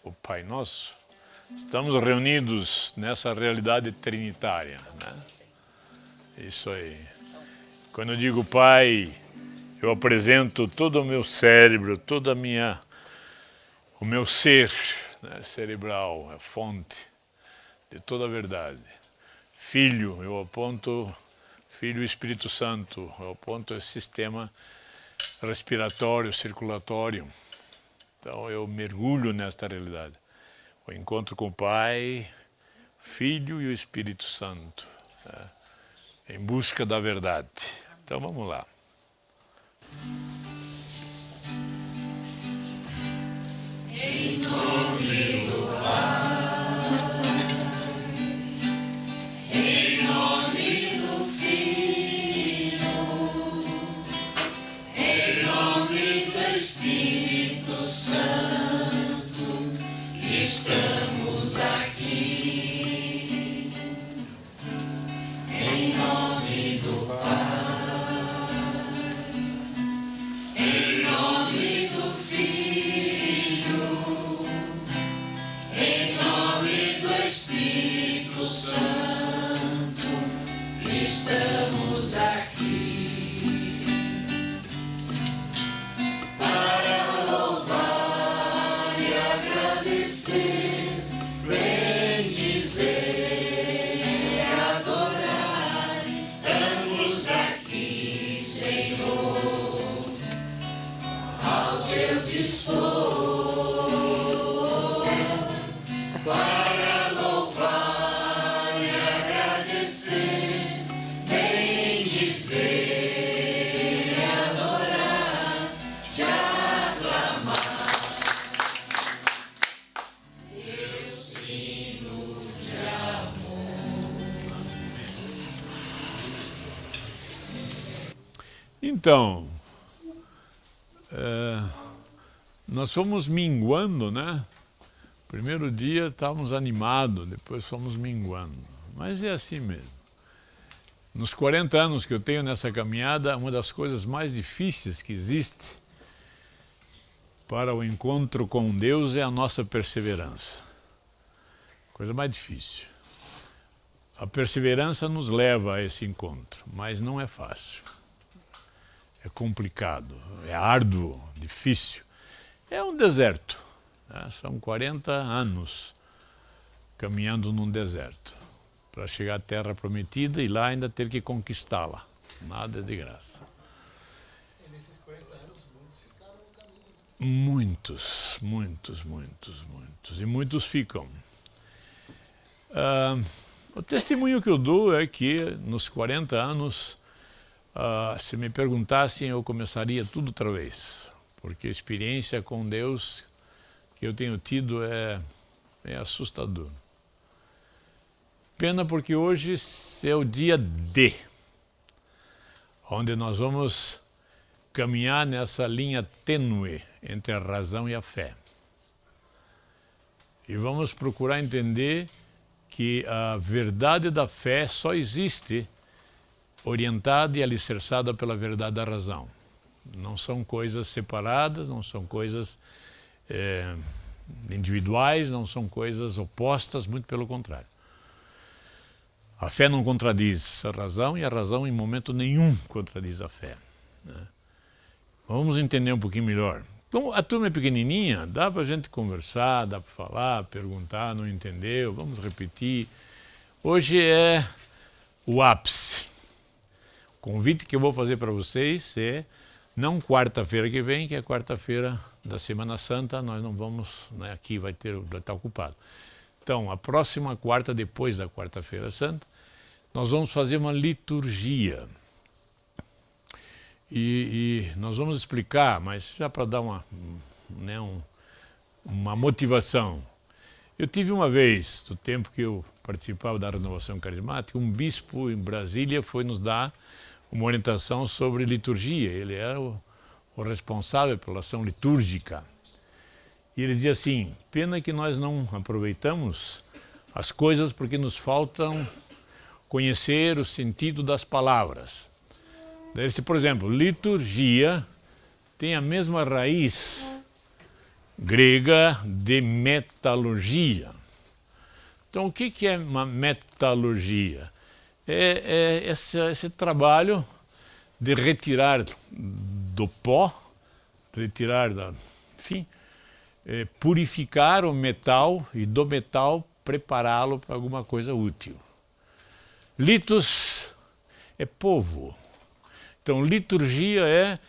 o Pai Nosso, estamos reunidos nessa realidade trinitária, né? Isso aí. Quando eu digo Pai, eu apresento todo o meu cérebro, o meu ser, né, cerebral, a fonte de toda a verdade. Filho, eu aponto Filho e Espírito Santo, eu aponto esse sistema respiratório, circulatório. Então eu mergulho nesta realidade. O encontro com o Pai, Filho e o Espírito Santo, né, em busca da verdade. Então vamos lá. Em nome do Pai, em nome do Filho, em nome do Espírito Santo, estamos aqui. Em nome do Pai, em nome do Filho, em nome do Espírito Santo, estamos aqui para louvar e agradecer, bendizer e adorar. Estamos aqui, Senhor, ao seu dispor, para louvar e agradecer, bendizer e adorar, te aclamar. Deus Trino de amor. Então, nós fomos minguando, né? Primeiro dia estávamos animados, depois fomos minguando. Mas é assim mesmo. Nos 40 anos que eu tenho nessa caminhada, uma das coisas mais difíceis que existe para o encontro com Deus é a nossa perseverança. Coisa mais difícil. A perseverança nos leva a esse encontro, mas não é fácil. É complicado, é árduo, difícil. É um deserto, né? São 40 anos caminhando num deserto para chegar à terra prometida e lá ainda ter que conquistá-la. Nada de graça. E nesses 40 anos, muitos ficaram no caminho. Muitos. E muitos ficam. O testemunho que eu dou é que nos 40 anos, se me perguntassem, eu começaria tudo outra vez. Porque a experiência com Deus que eu tenho tido é assustador. Pena porque hoje é o dia D, onde nós vamos caminhar nessa linha tênue entre a razão e a fé. E vamos procurar entender que a verdade da fé só existe orientada e alicerçada pela verdade da razão. Não são coisas separadas, não são coisas individuais, não são coisas opostas, muito pelo contrário. A fé não contradiz a razão e a razão em momento nenhum contradiz a fé, né? Vamos entender um pouquinho melhor. Então, a turma é pequenininha, dá para a gente conversar, dá para falar, perguntar, não entendeu, vamos repetir. Hoje é o ápice. O convite que eu vou fazer para vocês é, não quarta-feira que vem, que é quarta-feira da Semana Santa, nós não vai estar ocupado. Então, a próxima quarta, depois da quarta-feira santa, nós vamos fazer uma liturgia. E nós vamos explicar, mas já para dar uma motivação. Eu tive uma vez, do tempo que eu participava da renovação carismática, um bispo em Brasília foi nos dar uma orientação sobre liturgia. Ele era o responsável pela ação litúrgica. E ele dizia assim, pena que nós não aproveitamos as coisas porque nos faltam conhecer o sentido das palavras. Daí, por exemplo, liturgia tem a mesma raiz grega de metalurgia. Então, o que é uma metalurgia? É esse trabalho de retirar do pó, enfim, purificar o metal e do metal prepará-lo para alguma coisa útil. Litos é povo. Então, liturgia é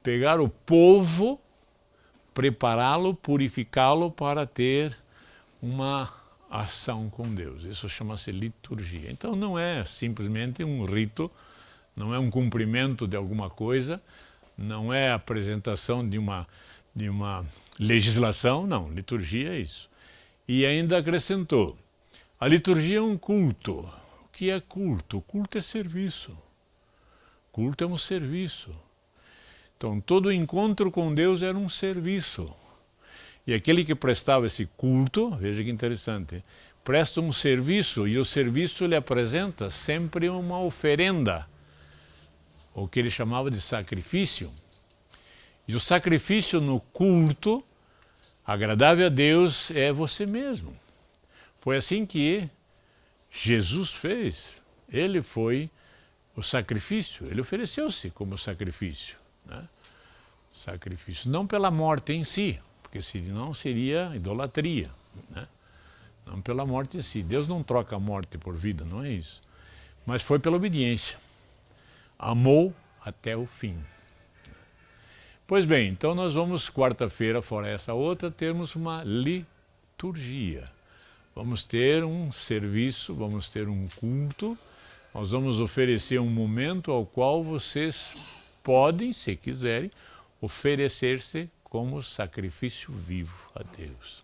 pegar o povo, prepará-lo, purificá-lo para ter uma ação com Deus. Isso chama-se liturgia. Então, não é simplesmente um rito, não é um cumprimento de alguma coisa, não é a apresentação de uma legislação, não. Liturgia é isso. E ainda acrescentou, a liturgia é um culto. O que é culto? Culto é serviço. Culto é um serviço. Então, todo encontro com Deus era um serviço. E aquele que prestava esse culto, veja que interessante, presta um serviço e o serviço lhe apresenta sempre uma oferenda, o que ele chamava de sacrifício. E o sacrifício no culto, agradável a Deus, é você mesmo. Foi assim que Jesus fez. Ele foi o sacrifício, ele ofereceu-se como sacrifício, né? Sacrifício, não pela morte em si, porque senão seria idolatria, né? Não pela morte em si. Deus não troca a morte por vida, não é isso. Mas foi pela obediência. Amou até o fim. Pois bem, então nós vamos, quarta-feira, fora essa outra, termos uma liturgia. Vamos ter um serviço, vamos ter um culto, nós vamos oferecer um momento ao qual vocês podem, se quiserem, oferecer-se como sacrifício vivo a Deus.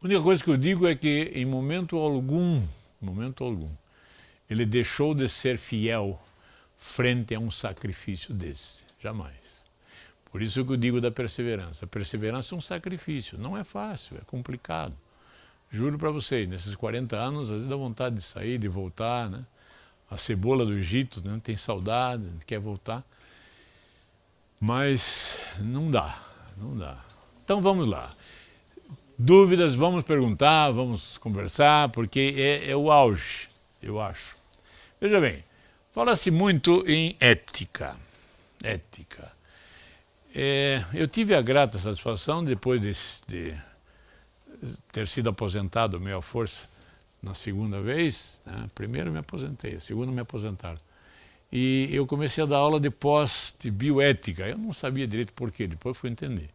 A única coisa que eu digo é que em momento algum, ele deixou de ser fiel frente a um sacrifício desse. Jamais. Por isso que eu digo da perseverança. A perseverança é um sacrifício. Não é fácil, é complicado. Juro para vocês, nesses 40 anos, às vezes dá vontade de sair, de voltar, né? A cebola do Egito, né? Tem saudade, quer voltar. Mas não dá, não dá. Então vamos lá. Dúvidas, vamos perguntar, vamos conversar, porque é o auge, eu acho. Veja bem, fala-se muito em ética. Ética. Eu tive a grata satisfação, depois de ter sido aposentado meio à força na segunda vez, né? Primeiro me aposentei, a segunda me aposentaram. E eu comecei a dar aula de de bioética. Eu não sabia direito por quê, depois fui entender.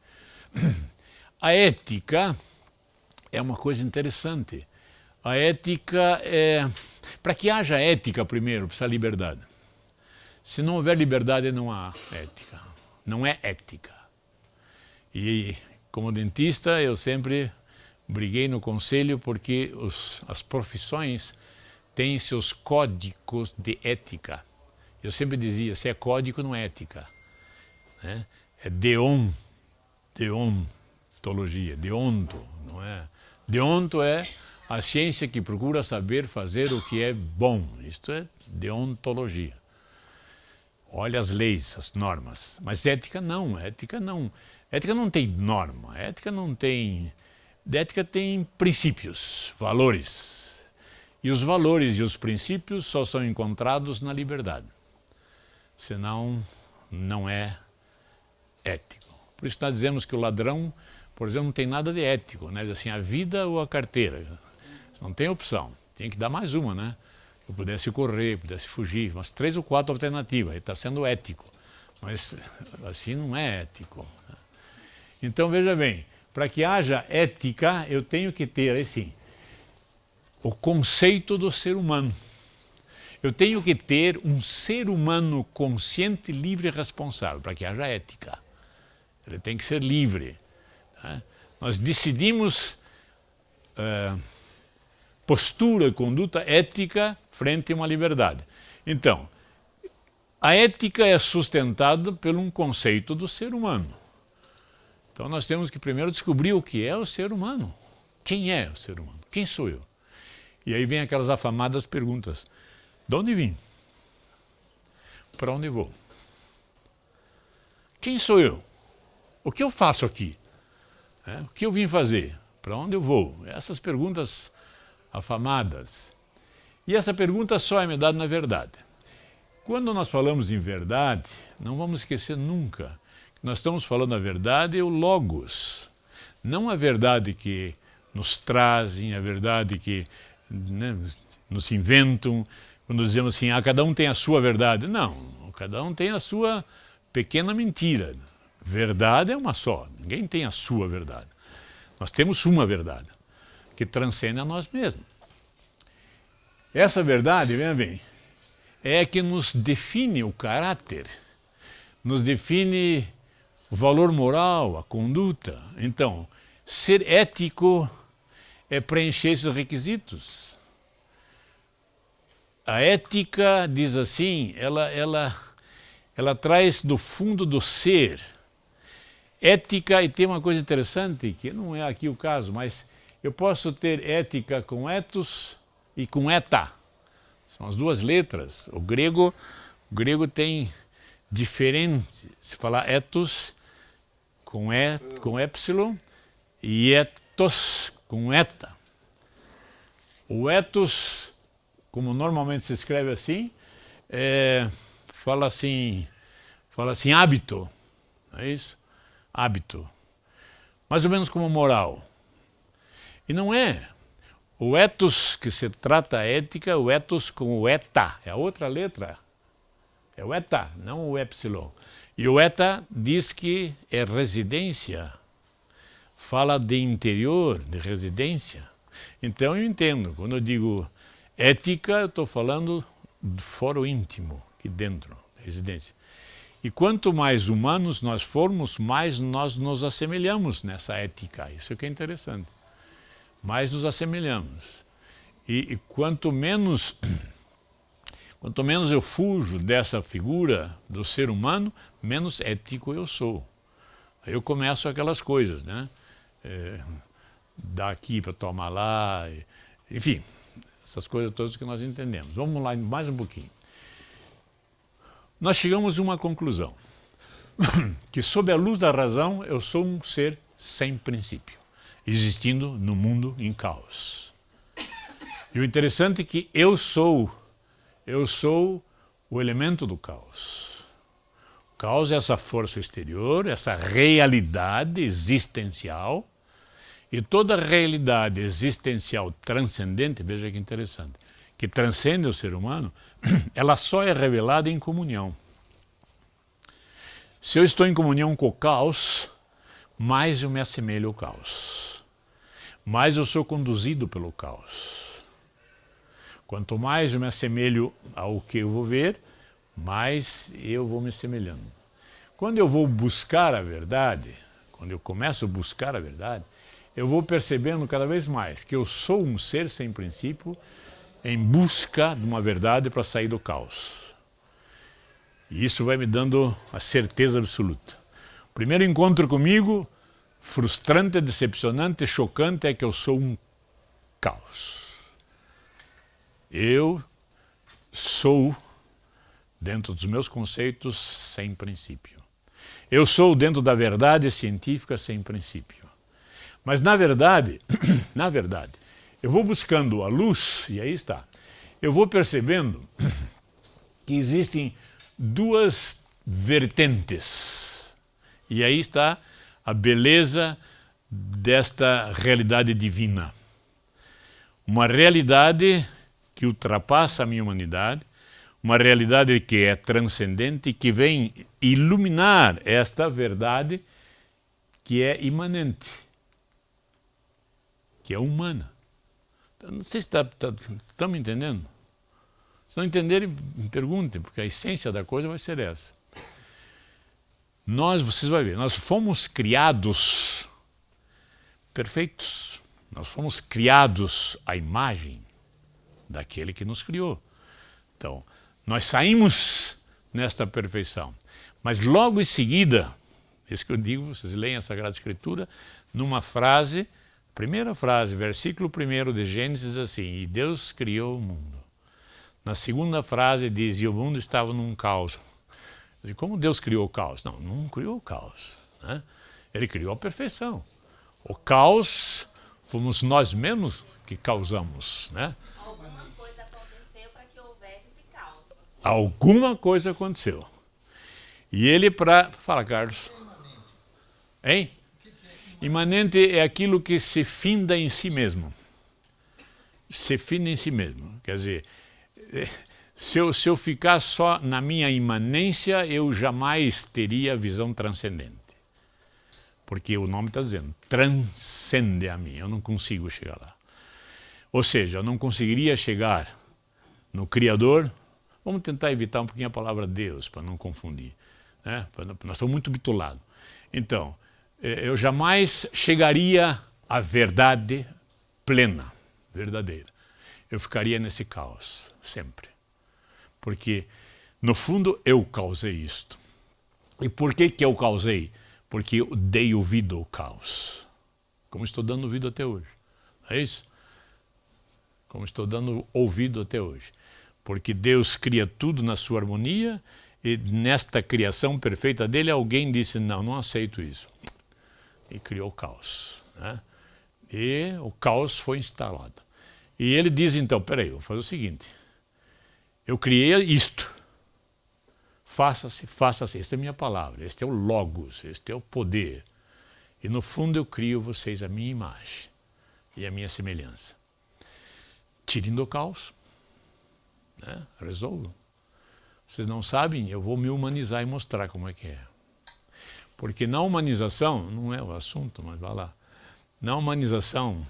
A ética é uma coisa interessante. A ética é... Para que haja ética, primeiro, precisa liberdade. Se não houver liberdade, não há ética. Não é ética. E como dentista, eu sempre briguei no conselho porque as profissões têm seus códigos de ética. Eu sempre dizia, se é código, não é ética, né? É deontologia, deonto, não é? Deonto é a ciência que procura saber fazer o que é bom. Isto é deontologia. Olha as leis, as normas. Mas ética não, ética não. Ética não tem norma, ética não tem... Ética tem princípios, valores. E os valores e os princípios só são encontrados na liberdade. Senão, não é ético. Por isso nós dizemos que o ladrão, por exemplo, não tem nada de ético, né? Diz assim, a vida ou a carteira. Não tem opção, tem que dar mais uma, né? Eu pudesse correr, pudesse fugir, umas 3 ou 4 alternativas, ele está sendo ético. Mas assim não é ético. Então veja bem, para que haja ética, eu tenho que ter, assim, o conceito do ser humano. Eu tenho que ter um ser humano consciente, livre e responsável, para que haja ética. Ele tem que ser livre. Tá? Nós decidimos postura e conduta ética frente a uma liberdade. Então, a ética é sustentada por um conceito do ser humano. Então nós temos que primeiro descobrir o que é o ser humano. Quem é o ser humano? Quem sou eu? E aí vem aquelas afamadas perguntas. De onde vim? Para onde vou? Quem sou eu? O que eu faço aqui? né? O que eu vim fazer? Para onde eu vou? Essas perguntas afamadas. E essa pergunta só é me dada na verdade. Quando nós falamos em verdade, não vamos esquecer nunca que nós estamos falando a verdade é o logos. Não a verdade que nos trazem, a verdade que, né, nos inventam, quando dizemos assim, cada um tem a sua verdade. Não, cada um tem a sua pequena mentira. Verdade é uma só, ninguém tem a sua verdade. Nós temos uma verdade, que transcende a nós mesmos. Essa verdade, veja bem, é que nos define o caráter, nos define o valor moral, a conduta. Então, ser ético é preencher esses requisitos. A ética, diz assim, ela traz do fundo do ser. Ética, e tem uma coisa interessante, que não é aqui o caso, mas eu posso ter ética com ethos e com eta. São as duas letras. O grego tem diferente. Se falar ethos com epsilon e ethos com eta. O ethos, como normalmente se escreve assim, fala assim hábito, não é isso? Hábito. Mais ou menos como moral. E não é. O ethos que se trata a ética, o ethos com o eta, é a outra letra. É o eta, não o epsilon. E o eta diz que é residência. Fala de interior, de residência. Então eu entendo, quando eu digo ética, eu estou falando do foro íntimo, aqui dentro, residência. E quanto mais humanos nós formos, mais nós nos assemelhamos nessa ética. Isso que é interessante. Mais nos assemelhamos. E quanto menos eu fujo dessa figura do ser humano, menos ético eu sou. Aí eu começo aquelas coisas, né? Dar aqui para tomar lá, enfim, essas coisas todas que nós entendemos. Vamos lá mais um pouquinho. Nós chegamos a uma conclusão, que sob a luz da razão eu sou um ser sem princípio, existindo no mundo em caos. E o interessante é que eu sou o elemento do caos. O caos é essa força exterior, essa realidade existencial, e toda realidade existencial transcendente, veja que interessante, que transcende o ser humano, ela só é revelada em comunhão. Se eu estou em comunhão com o caos, mais eu me assemelho ao caos. Mais eu sou conduzido pelo caos. Quanto mais eu me assemelho ao que eu vou ver, mais eu vou me assemelhando. Quando eu vou buscar a verdade, quando eu começo a buscar a verdade, eu vou percebendo cada vez mais que eu sou um ser sem princípio em busca de uma verdade para sair do caos. E isso vai me dando a certeza absoluta. O primeiro encontro comigo, frustrante, decepcionante, chocante, é que eu sou um caos. Eu sou, dentro dos meus conceitos, sem princípio. Eu sou, dentro da verdade científica, sem princípio. Mas na verdade, eu vou buscando a luz, e aí está, eu vou percebendo que existem duas vertentes. E aí está a beleza desta realidade divina. Uma realidade que ultrapassa a minha humanidade, uma realidade que é transcendente e que vem iluminar esta verdade que é imanente, que é humana. Não sei se estão me entendendo. Se não entenderem, me perguntem, porque a essência da coisa vai ser essa. Vocês vão ver, nós fomos criados perfeitos. Nós fomos criados à imagem daquele que nos criou. Então, nós saímos nesta perfeição. Mas logo em seguida, isso que eu digo, vocês leem a Sagrada Escritura, numa frase, primeira frase, versículo 1 de Gênesis, assim, e Deus criou o mundo. Na segunda frase diz, e o mundo estava num caos. Como Deus criou o caos? Não criou o caos, né? Ele criou a perfeição. O caos fomos nós mesmos que causamos, né? Alguma coisa aconteceu para que houvesse esse caos. Alguma coisa aconteceu. E ele Fala, Carlos. Hein? Imanente é aquilo que se finda em si mesmo. Se finda em si mesmo. Quer dizer, se eu ficar só na minha imanência, eu jamais teria visão transcendente. Porque o nome está dizendo, transcende a mim, eu não consigo chegar lá. Ou seja, eu não conseguiria chegar no Criador. Vamos tentar evitar um pouquinho a palavra Deus, para não confundir. Né? Nós estamos muito bitolados. Então, eu jamais chegaria à verdade plena, verdadeira. Eu ficaria nesse caos, sempre. Porque, no fundo, eu causei isto. E por que eu causei? Porque eu dei ouvido ao caos. Como estou dando ouvido até hoje. Não é isso? Como estou dando ouvido até hoje. Porque Deus cria tudo na sua harmonia e nesta criação perfeita dele alguém disse, não aceito isso. E criou o caos. Né? E o caos foi instalado. E ele diz então, peraí, eu vou fazer o seguinte. Eu criei isto. Faça-se, faça-se. Esta é a minha palavra, este é o Logos, este é o poder. E no fundo eu crio vocês a minha imagem e a minha semelhança. Tirem do caos. Né? Resolvam. Vocês não sabem, eu vou me humanizar e mostrar como é que é. Porque na humanização, não é o assunto, mas vai lá. Na humanização,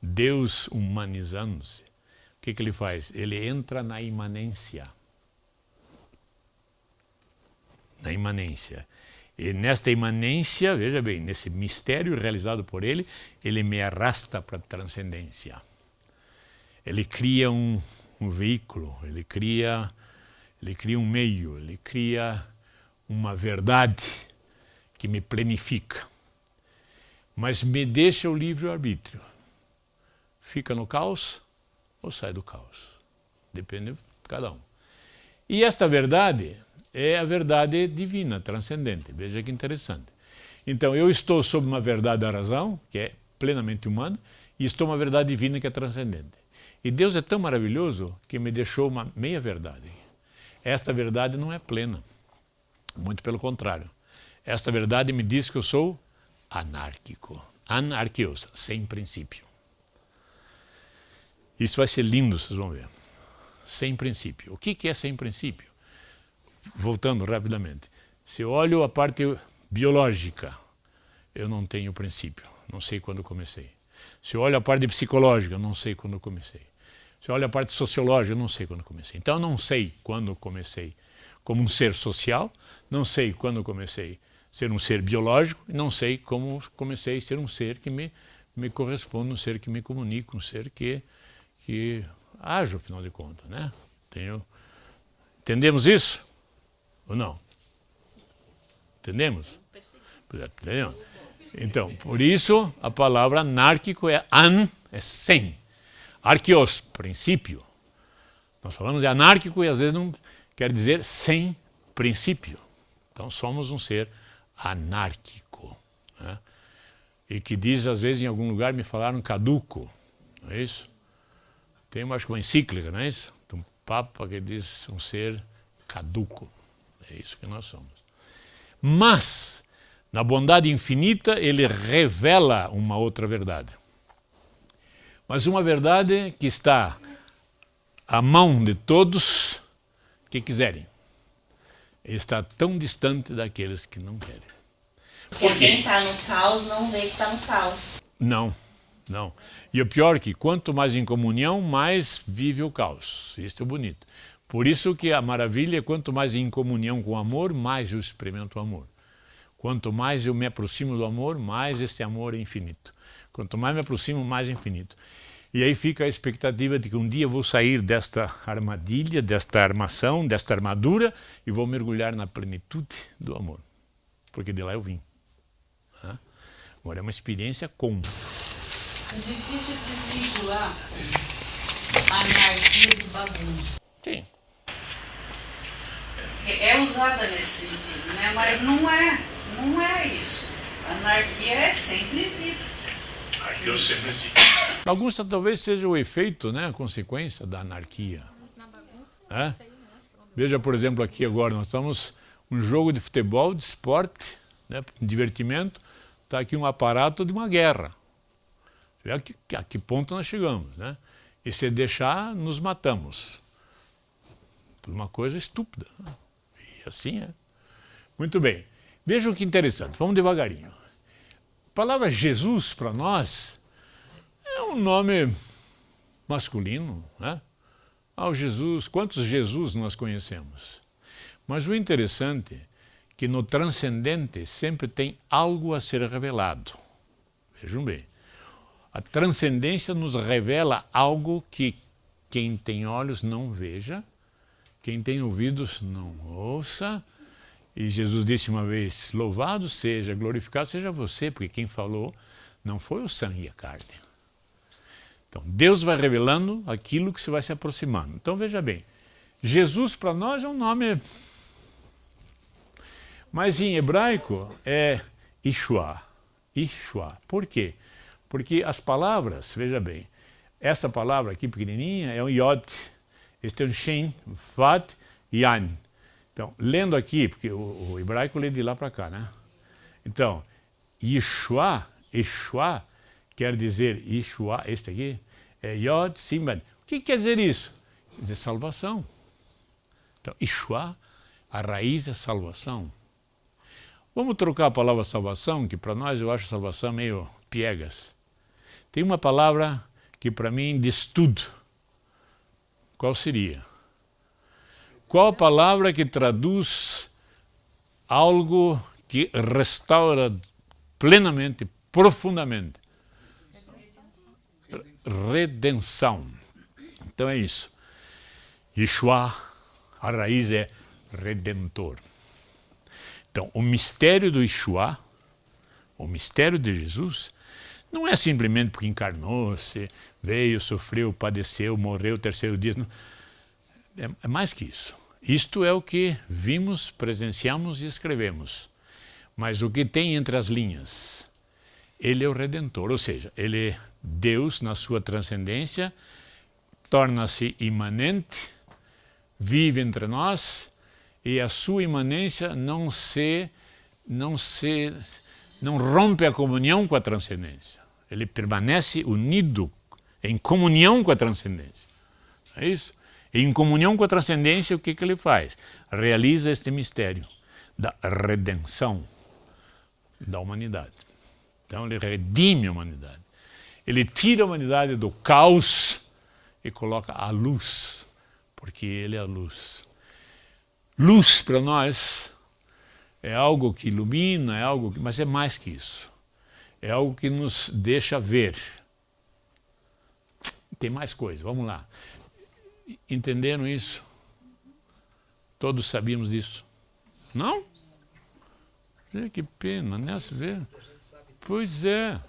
Deus humanizando-se, o que ele faz? Ele entra na imanência. Na imanência. E nesta imanência, veja bem, nesse mistério realizado por ele, ele me arrasta para a transcendência. Ele cria um veículo, ele cria um meio, ele cria uma verdade que me plenifica. Mas me deixa o livre-arbítrio. Fica no caos ou sai do caos? Depende de cada um. E esta verdade é a verdade divina, transcendente. Veja que interessante. Então, eu estou sob uma verdade da razão, que é plenamente humana, e estou uma verdade divina que é transcendente. E Deus é tão maravilhoso que me deixou uma meia-verdade. Esta verdade não é plena. Muito pelo contrário. Esta verdade me diz que eu sou anárquico. Anarquios, sem princípio. Isso vai ser lindo, vocês vão ver. Sem princípio. O que é sem princípio? Voltando rapidamente. Se eu olho a parte biológica, eu não tenho princípio. Não sei quando comecei. Se eu olho a parte psicológica, eu não sei quando comecei. Se eu olho a parte sociológica, eu não sei quando comecei. Então, eu não sei quando comecei como um ser social, não sei quando comecei a ser um ser biológico, e não sei como comecei a ser um ser que me corresponde, um ser que me comunica, um ser que age, afinal de contas. Né? Entendemos isso? Ou não? Entendemos? Entendemos? Então, por isso, a palavra anárquico é sem. Arquios, princípio. Nós falamos de anárquico e às vezes não quer dizer sem princípio. Então somos um ser anárquico. Né? E que diz, às vezes, em algum lugar, me falaram caduco. Não é isso? Tem, acho que uma encíclica, não é isso? De um papa que diz um ser caduco. É isso que nós somos. Mas, na bondade infinita, ele revela uma outra verdade. Mas uma verdade que está à mão de todos que quiserem. Ele está tão distante daqueles que não querem. Porque quem está no caos não vê que está no caos. Não. E o pior é que quanto mais em comunhão, mais vive o caos. Isso é bonito. Por isso que a maravilha é quanto mais em comunhão com o amor, mais eu experimento o amor. Quanto mais eu me aproximo do amor, mais esse amor é infinito. Quanto mais me aproximo, mais infinito. E aí fica a expectativa de que um dia eu vou sair desta armadilha, desta armação, desta armadura e vou mergulhar na plenitude do amor. Porque de lá eu vim. Agora é uma experiência com. É difícil desvincular a anarquia de bagunça. Sim. É usada nesse sentido, né? Mas não é isso. Anarquia é sempre existe. Anarquia sempre existe. Bagunça talvez seja o efeito, né, a consequência da anarquia. Na bagunça, É? não sei, né? Veja, por exemplo, aqui agora, nós estamos um jogo de futebol, de esporte, né, divertimento, está aqui um aparato de uma guerra. Você vê a que ponto nós chegamos, né? E se deixar, nos matamos. Por uma coisa estúpida. Né? E assim é. Muito bem. Veja o que interessante, vamos devagarinho. A palavra Jesus, para nós, é um nome masculino, né? Ah, Jesus, quantos Jesus nós conhecemos? Mas o interessante é que no transcendente sempre tem algo a ser revelado. Vejam bem. A transcendência nos revela algo que quem tem olhos não veja, quem tem ouvidos não ouça. E Jesus disse uma vez, louvado seja, glorificado seja você, porque quem falou não foi o sangue e a carne. Então, Deus vai revelando aquilo que se vai se aproximando. Então, veja bem, Jesus para nós é um nome, mas em hebraico é Yeshua. Yeshua. Por quê? Porque as palavras, veja bem, essa palavra aqui pequenininha é um Yod, este é um Shin, Vat, Yan. Então, lendo aqui, porque o hebraico lê de lá para cá, né? Então, Yeshua, Yeshua, quer dizer Yeshua, este aqui, é Yod, Simbad. O que quer dizer isso? Quer dizer salvação. Então, Yeshua, a raiz é salvação. Vamos trocar a palavra salvação, que para nós eu acho salvação meio piegas. Tem uma palavra que para mim diz tudo. Qual seria? Qual a palavra que traduz algo que restaura plenamente, profundamente? Redenção. Então é isso. Yeshua, a raiz é redentor. Então, o mistério do Yeshua, o mistério de Jesus, não é simplesmente porque encarnou-se, veio, sofreu, padeceu, morreu, terceiro dia. Não. É mais que isso. Isto é o que vimos, presenciamos e escrevemos. Mas o que tem entre as linhas? Ele é o Redentor, ou seja, ele é Deus na sua transcendência, torna-se imanente, vive entre nós e a sua imanência não rompe a comunhão com a transcendência. Ele permanece unido em comunhão com a transcendência. É isso? E em comunhão com a transcendência, o que ele faz? Realiza este mistério da redenção da humanidade. Então ele redime a humanidade. Ele tira a humanidade do caos e coloca a luz, porque ele é a luz. Luz para nós é algo que ilumina, mas é mais que isso. É algo que nos deixa ver. Tem mais coisa, vamos lá. Entenderam isso? Todos sabíamos disso? Não? Que pena, né? Você vê? Pois é.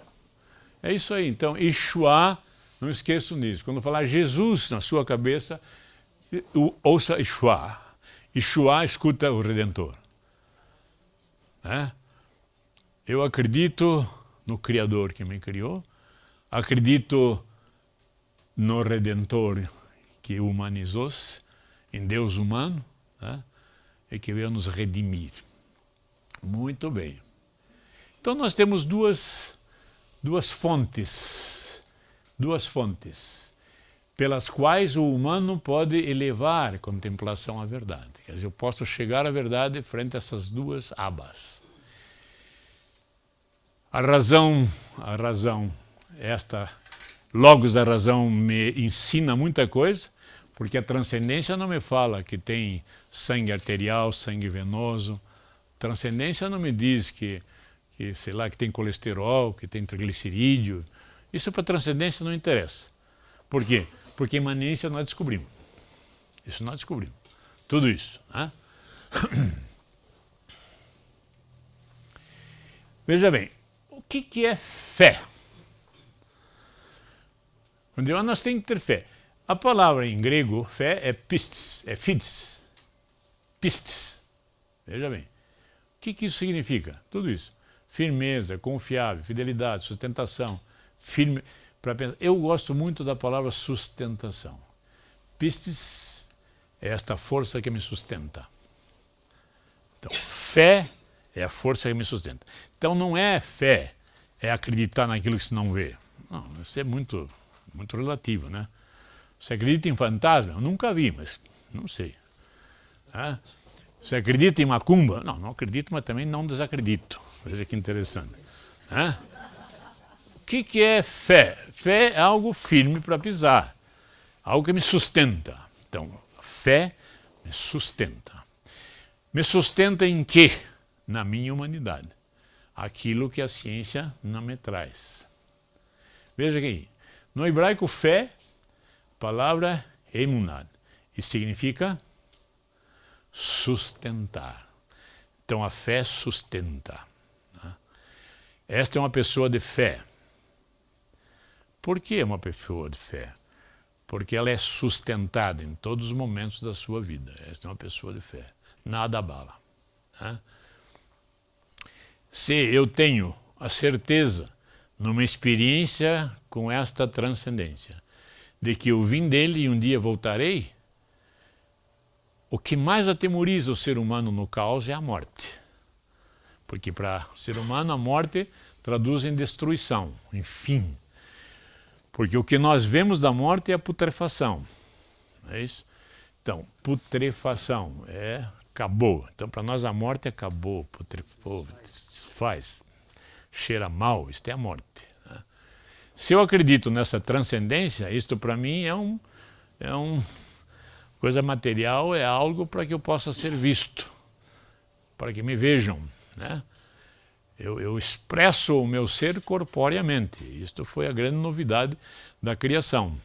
É isso aí. Então, Yeshua, não esqueçam disso. Quando falar Jesus na sua cabeça, ouça Yeshua. Yeshua escuta o Redentor. Né? Eu acredito no Criador que me criou, acredito no Redentor que humanizou-se, em Deus humano, né? E que veio nos redimir. Muito bem. Então nós temos duas fontes pelas quais o humano pode elevar a contemplação à verdade. Quer dizer, eu posso chegar à verdade frente a essas duas abas. A razão, esta Logos da razão me ensina muita coisa, porque a transcendência não me fala que tem sangue arterial, sangue venoso. Transcendência não me diz que sei lá, que tem colesterol, que tem triglicerídeo. Isso para transcendência não interessa. Por quê? Porque imanência nós descobrimos. Isso nós descobrimos. Tudo isso. Né? Veja bem, o que é fé? Nós temos que ter fé. A palavra em grego, fé, é pistis, é fides. Pistis. Veja bem. O que isso significa? Tudo isso. firmeza, confiável, fidelidade, sustentação, firme para pensar. Eu gosto muito da palavra sustentação. Pistis é esta força que me sustenta. Então, fé é a força que me sustenta. Então não é fé, é acreditar naquilo que se não vê. Não, isso é muito relativo, né? Você acredita em fantasma? Eu nunca vi, mas não sei. Você acredita em macumba? Não, não acredito, mas também não desacredito. Veja que interessante. O que é fé? Fé é algo firme para pisar, algo que me sustenta. Então, fé me sustenta. Me sustenta em quê? Na minha humanidade. Aquilo que a ciência não me traz. Veja aqui. No hebraico, fé, a palavra é emunad, e significa sustentar. Então a fé sustenta. Esta é uma pessoa de fé. Por que é uma pessoa de fé? Porque ela é sustentada em todos os momentos da sua vida. Esta é uma pessoa de fé. Nada abala. Se eu tenho a certeza, numa experiência com esta transcendência, de que eu vim dele e um dia voltarei, o que mais atemoriza o ser humano no caos é a morte. Porque para o ser humano a morte traduz em destruição, em fim. Porque o que nós vemos da morte é a putrefação. Não é isso? Então, putrefação acabou. Então, para nós a morte acabou, putrefou, cheira mal, isto é a morte. Se eu acredito nessa transcendência, isto para mim coisa material, é algo para que eu possa ser visto, para que me vejam, né? Eu expresso o meu ser corporeamente. Isto foi a grande novidade da criação,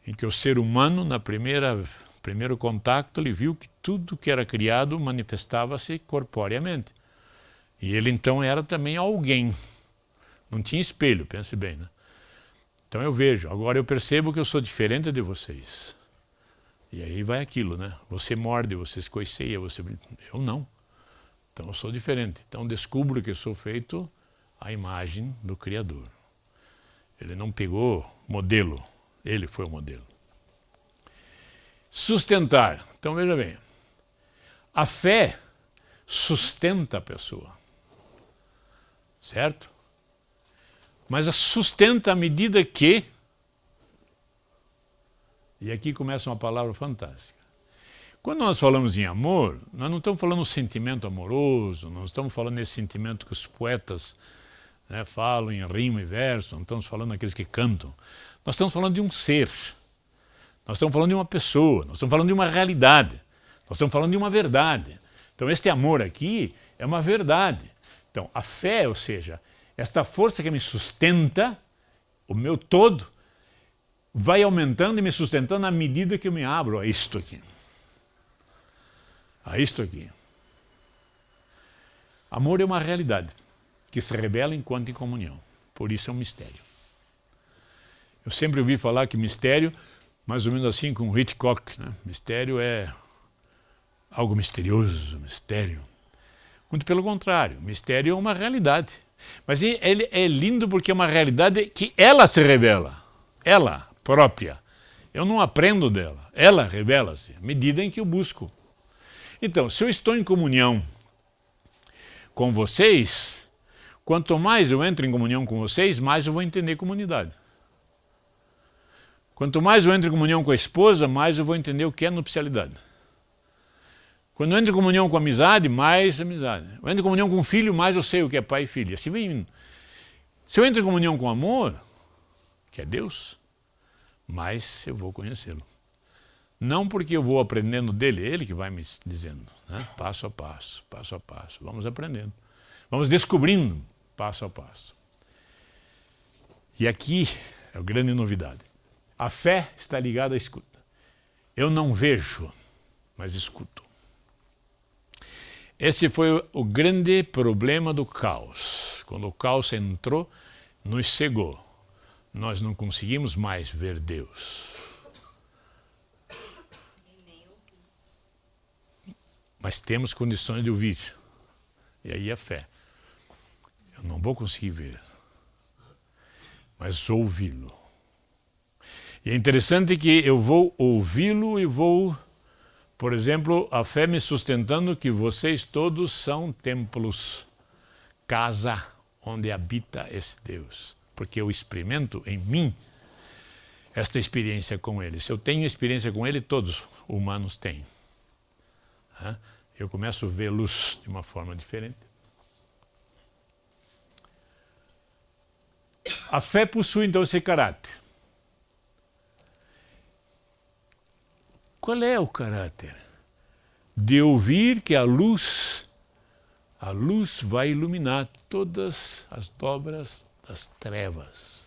em que o ser humano, na primeiro contato, ele viu que tudo que era criado manifestava-se corporeamente. E ele então era também alguém. Não tinha espelho, pense bem, né? Então eu vejo, agora eu percebo que eu sou diferente de vocês. E aí vai aquilo, né? Você morde, você escoiceia, eu não. Então eu sou diferente. Então descubro que eu sou feito à imagem do Criador. Ele não pegou modelo, ele foi o modelo. Sustentar. Então veja bem, a fé sustenta a pessoa. Certo? Mas a sustenta à medida que, e aqui começa uma palavra fantástica. Quando nós falamos em amor, nós não estamos falando de sentimento amoroso, não estamos falando desse sentimento que os poetas, né, falam em rima e verso, não estamos falando daqueles que cantam. Nós estamos falando de um ser, nós estamos falando de uma pessoa, nós estamos falando de uma realidade, nós estamos falando de uma verdade. Então este amor aqui é uma verdade. Então a fé, ou seja, esta força que me sustenta, o meu todo, vai aumentando e me sustentando à medida que eu me abro a isto aqui. A isto aqui. Amor é uma realidade que se revela enquanto em comunhão. Por isso é um mistério. Eu sempre ouvi falar que mistério, mais ou menos assim com Hitchcock, né? Mistério é algo misterioso, mistério. Muito pelo contrário, mistério é uma realidade. Mas ele é lindo porque é uma realidade que ela se revela, ela própria. Eu não aprendo dela, ela revela-se à medida em que eu busco. Então, se eu estou em comunhão com vocês, quanto mais eu entro em comunhão com vocês, mais eu vou entender comunidade. Quanto mais eu entro em comunhão com a esposa, mais eu vou entender o que é nupcialidade. Quando eu entro em comunhão com amizade, mais amizade. Eu entro em comunhão com o filho, mais eu sei o que é pai e filho. Assim vem indo. Se eu entro em comunhão com amor, que é Deus, mais eu vou conhecê-lo. Não porque eu vou aprendendo dele, ele que vai me dizendo, né? Passo a passo, vamos aprendendo. Vamos descobrindo passo a passo. E aqui é a grande novidade. A fé está ligada à escuta. Eu não vejo, mas escuto. Esse foi o grande problema do caos. Quando o caos entrou, nos cegou. Nós não conseguimos mais ver Deus. Mas temos condições de ouvir. E aí a fé. Não vou conseguir ver, mas ouvi-lo. E é interessante que eu vou ouvi-lo e vou, por exemplo, a fé me sustentando que vocês todos são templos, casa onde habita esse Deus. Porque eu experimento em mim esta experiência com Ele. Se eu tenho experiência com Ele, todos humanos têm. Eu começo a vê-los de uma forma diferente. A fé possui então esse caráter. Qual é o caráter? De ouvir que a luz vai iluminar todas as dobras das trevas.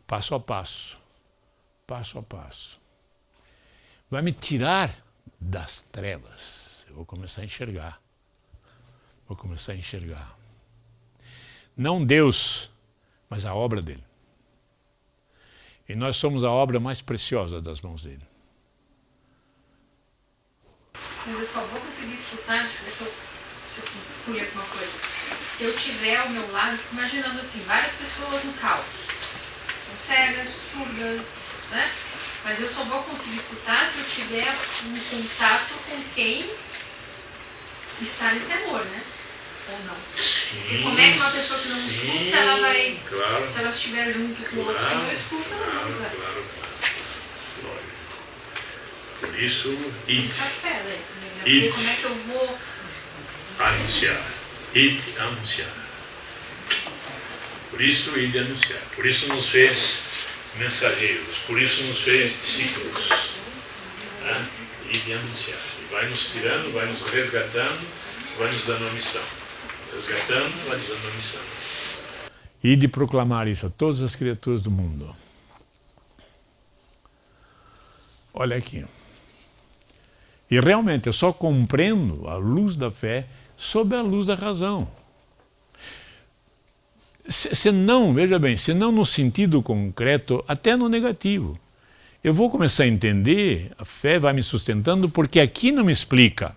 Passo a passo, passo a passo. Vai me tirar das trevas. Eu vou começar a enxergar. Vou começar a enxergar. Não Deus, mas a obra dele. E nós somos a obra mais preciosa das mãos dele. Mas eu só vou conseguir escutar, deixa eu ver se eu pulei alguma coisa. Se eu tiver ao meu lado, fico imaginando assim, várias pessoas no caos. São cegas, surdas, né? Mas eu só vou conseguir escutar se eu tiver um contato com quem está nesse amor, né? Ou não? E como é que uma pessoa que não escuta, ela vai... Claro. Se ela estiver junto com o outro que não escuta, ela não vai. Claro. Por isso, id. Essa fé, né? Id. Como é que eu vou... Anunciar. Id anunciar. Por isso, id anunciar. Por isso nos fez mensageiros. Por isso nos fez discípulos. Id anunciar. E vai nos tirando, vai nos resgatando, vai nos dando uma missão. Resgatando, vai nos dando uma missão. Ide proclamar isso a todas as criaturas do mundo. Olha aqui. E realmente eu só compreendo a luz da fé sob a luz da razão. Se não, veja bem, se não no sentido concreto, até no negativo. Eu vou começar a entender, a fé vai me sustentando, porque aqui não me explica.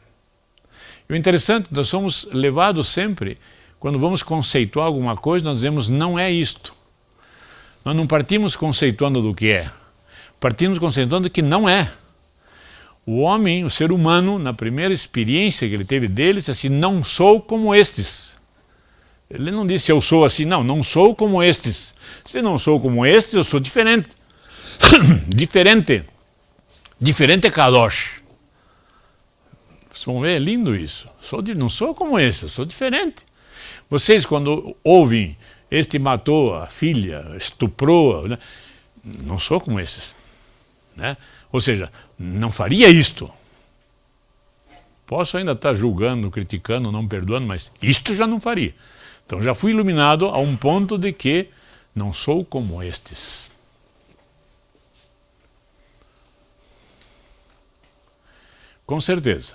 E o interessante, nós somos levados sempre, quando vamos conceituar alguma coisa, nós dizemos, não é isto. Nós não partimos conceituando do que é. Partimos conceituando que não é. O homem, o ser humano, na primeira experiência que ele teve dele, disse assim, não sou como estes. Ele não disse, eu sou assim, não sou como estes. Se não sou como estes, eu sou diferente. Diferente. Diferente é Kadosh. Vocês vão ver, é lindo isso. Não sou como esse, eu sou diferente. Vocês, quando ouvem, este matou a filha, estuprou, né? Não sou como esses. Né? Ou seja, não faria isto. Posso ainda estar julgando, criticando, não perdoando, mas isto já não faria. Então já fui iluminado a um ponto de que não sou como estes. Com certeza.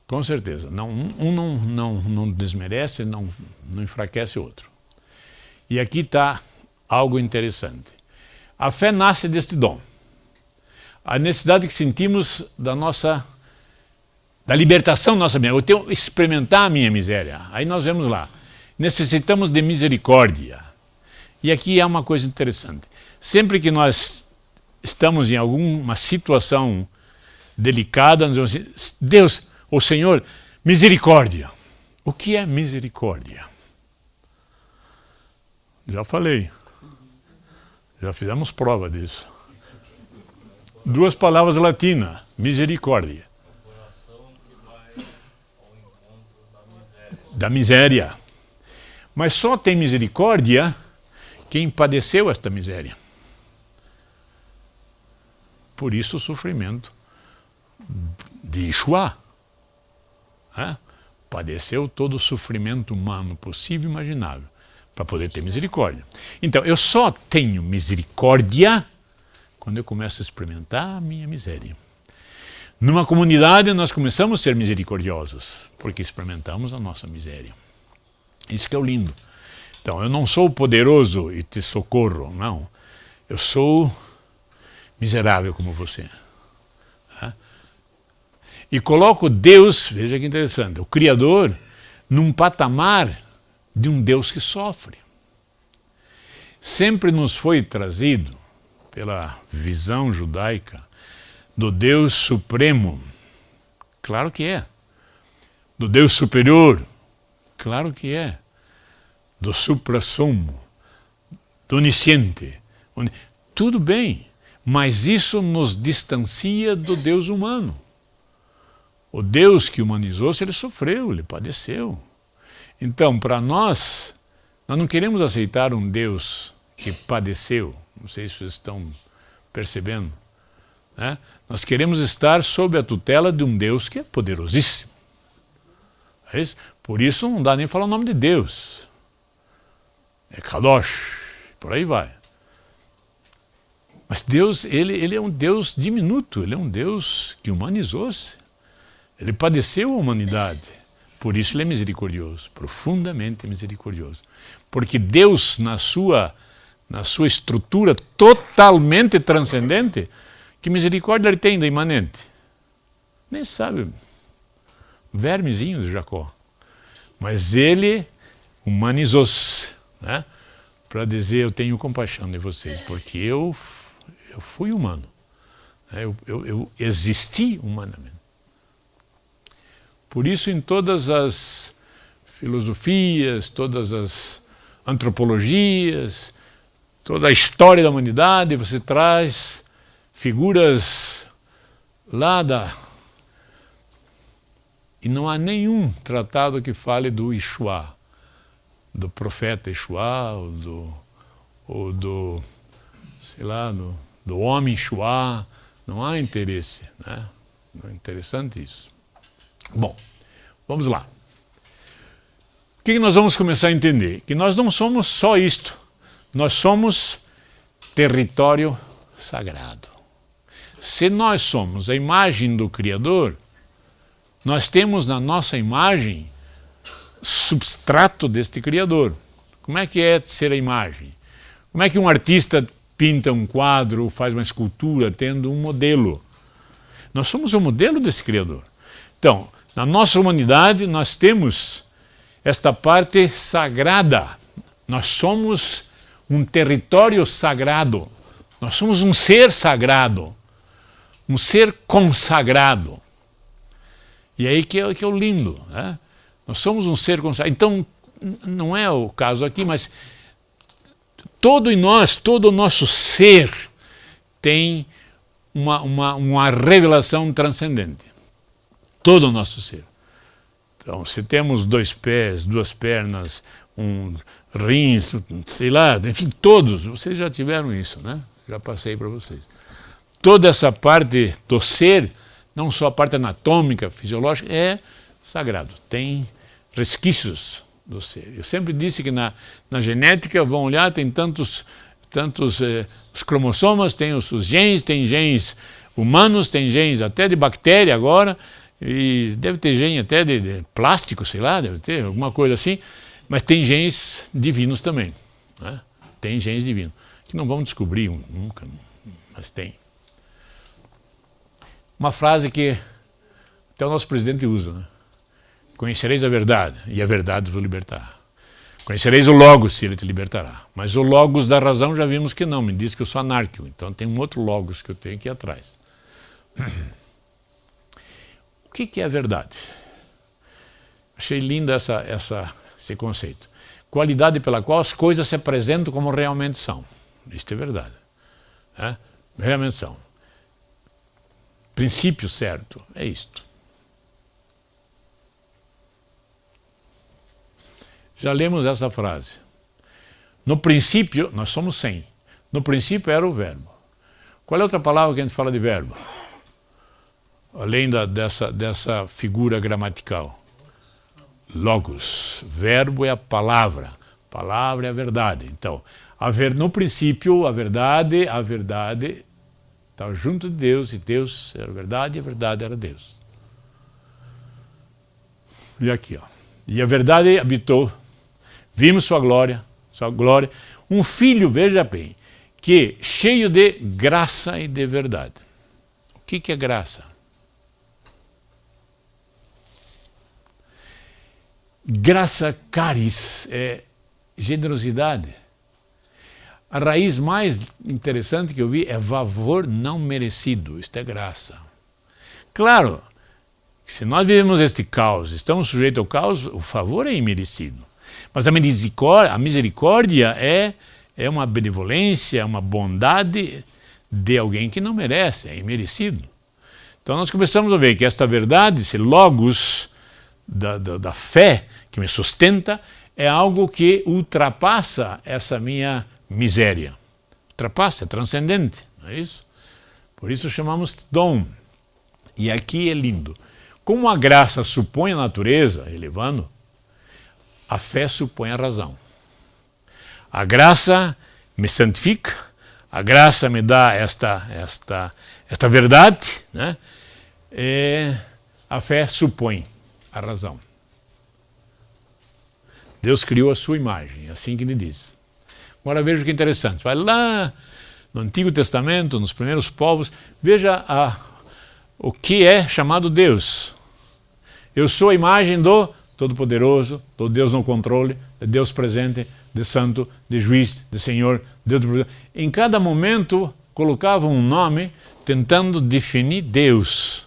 Com certeza. Não desmerece, não enfraquece o outro. E aqui está algo interessante. A fé nasce deste dom. A necessidade que sentimos da libertação da nossa miséria. Eu tenho que experimentar a minha miséria. Aí nós vemos lá. Necessitamos de misericórdia. E aqui é uma coisa interessante. Sempre que nós estamos em alguma situação delicada, nós dizemos assim, Deus, o Senhor, misericórdia. O que é misericórdia? Já falei. Já fizemos prova disso. 2 palavras latinas, misericórdia. Da miséria. Mas só tem misericórdia quem padeceu esta miséria. Por isso o sofrimento de Yeshua. Padeceu todo o sofrimento humano possível e imaginável para poder ter misericórdia. Então, eu só tenho misericórdia quando eu começo a experimentar a minha miséria. Numa comunidade, nós começamos a ser misericordiosos, porque experimentamos a nossa miséria. Isso que é o lindo. Então, eu não sou poderoso e te socorro, não. Eu sou miserável como você. E coloco Deus, veja que interessante, o Criador, num patamar de um Deus que sofre. Sempre nos foi trazido, pela visão judaica, do Deus Supremo. Claro que é. Do Deus Superior. Claro que é. Do Suprassumo. Do Onisciente. Tudo bem, mas isso nos distancia do Deus humano. O Deus que humanizou-se, ele sofreu, ele padeceu. Então, para nós não queremos aceitar um Deus que padeceu. Não sei se vocês estão percebendo, né? Nós queremos estar sob a tutela de um Deus que é poderosíssimo. É isso? Por isso não dá nem falar o nome de Deus. É Kadosh, por aí vai. Mas Deus, ele é um Deus diminuto, ele é um Deus que humanizou-se. Ele padeceu a humanidade. Por isso ele é misericordioso, profundamente misericordioso. Porque Deus, na sua estrutura totalmente transcendente, que misericórdia ele tem da imanente? Nem sabe, vermezinho de Jacó. Mas ele humanizou-se, né? Para dizer, eu tenho compaixão de vocês, porque eu fui humano, né? Eu existi humanamente. Por isso, em todas as filosofias, todas as antropologias, toda a história da humanidade, você traz figuras lá E não há nenhum tratado que fale do Yeshua, do profeta Yeshua, ou do sei lá, do homem Yeshua. Não há interesse, né? Não é interessante isso. Bom, vamos lá. O que nós vamos começar a entender? Que nós não somos só isto. Nós somos território sagrado. Se nós somos a imagem do Criador, nós temos na nossa imagem substrato deste Criador. Como é que é ser a imagem? Como é que um artista pinta um quadro ou faz uma escultura tendo um modelo? Nós somos o modelo desse Criador. Então, na nossa humanidade, nós temos esta parte sagrada. Nós somos um território sagrado. Nós somos um ser sagrado. Um ser consagrado. E aí que é o lindo, né? Nós somos um ser consagrado. Então, não é o caso aqui, mas todo em nós, todo o nosso ser tem uma revelação transcendente. Todo o nosso ser. Então, se temos 2 pés, 2 pernas, rins, sei lá, enfim, todos, vocês já tiveram isso, né? Já passei para vocês. Toda essa parte do ser, não só a parte anatômica, fisiológica, é sagrado. Tem resquícios do ser. Eu sempre disse que na genética, vão olhar, tem tantos os cromossomas, tem os genes, tem genes humanos, tem genes até de bactéria agora, e deve ter gene até de plástico, sei lá, deve ter alguma coisa assim, mas tem genes divinos também, né? Tem genes divinos, que não vamos descobrir nunca, mas tem. Uma frase que até o nosso presidente usa, né? Conhecereis a verdade, e a verdade vos libertará. Conhecereis o Logos, e ele te libertará. Mas o Logos da razão já vimos que não, me diz que eu sou anárquico, então tem um outro Logos que eu tenho que ir atrás. O que é a verdade? Achei lindo esse conceito. Qualidade pela qual as coisas se apresentam como realmente são. Isto é verdade, né? Realmente são. Princípio certo, é isto. Já lemos essa frase. No princípio, nós somos 100. No princípio era o verbo. Qual é a outra palavra que a gente fala de verbo? Além dessa figura gramatical. Logos. Verbo é a palavra. Palavra é a verdade. Então, no princípio, a verdade estava junto de Deus, e Deus era a verdade, e a verdade era Deus. E aqui, ó. E a verdade habitou, vimos sua glória, um filho, veja bem, que cheio de graça e de verdade. O que é graça? Graça, caris, é generosidade. A raiz mais interessante que eu vi é favor não merecido. Isto é graça. Claro, se nós vivemos este caos, estamos sujeitos ao caos, o favor é imerecido. Mas a misericórdia é uma benevolência, é uma bondade de alguém que não merece, é imerecido. Então nós começamos a ver que esta verdade, esse logos da fé que me sustenta, é algo que ultrapassa essa minha miséria. Ultrapassa, é transcendente, não é isso? Por isso chamamos dom. E aqui é lindo. Como a graça supõe a natureza, elevando, a fé supõe a razão. A graça me santifica, a graça me dá esta verdade, né? E a fé supõe a razão. Deus criou a sua imagem, é assim que ele diz. Agora veja que interessante, vai lá no Antigo Testamento, nos primeiros povos, veja o que é chamado Deus. Eu sou a imagem do Todo-Poderoso, do Deus no controle, de Deus presente, de Santo, de Juiz, de Senhor, Deus do... Em cada momento colocava um nome tentando definir Deus.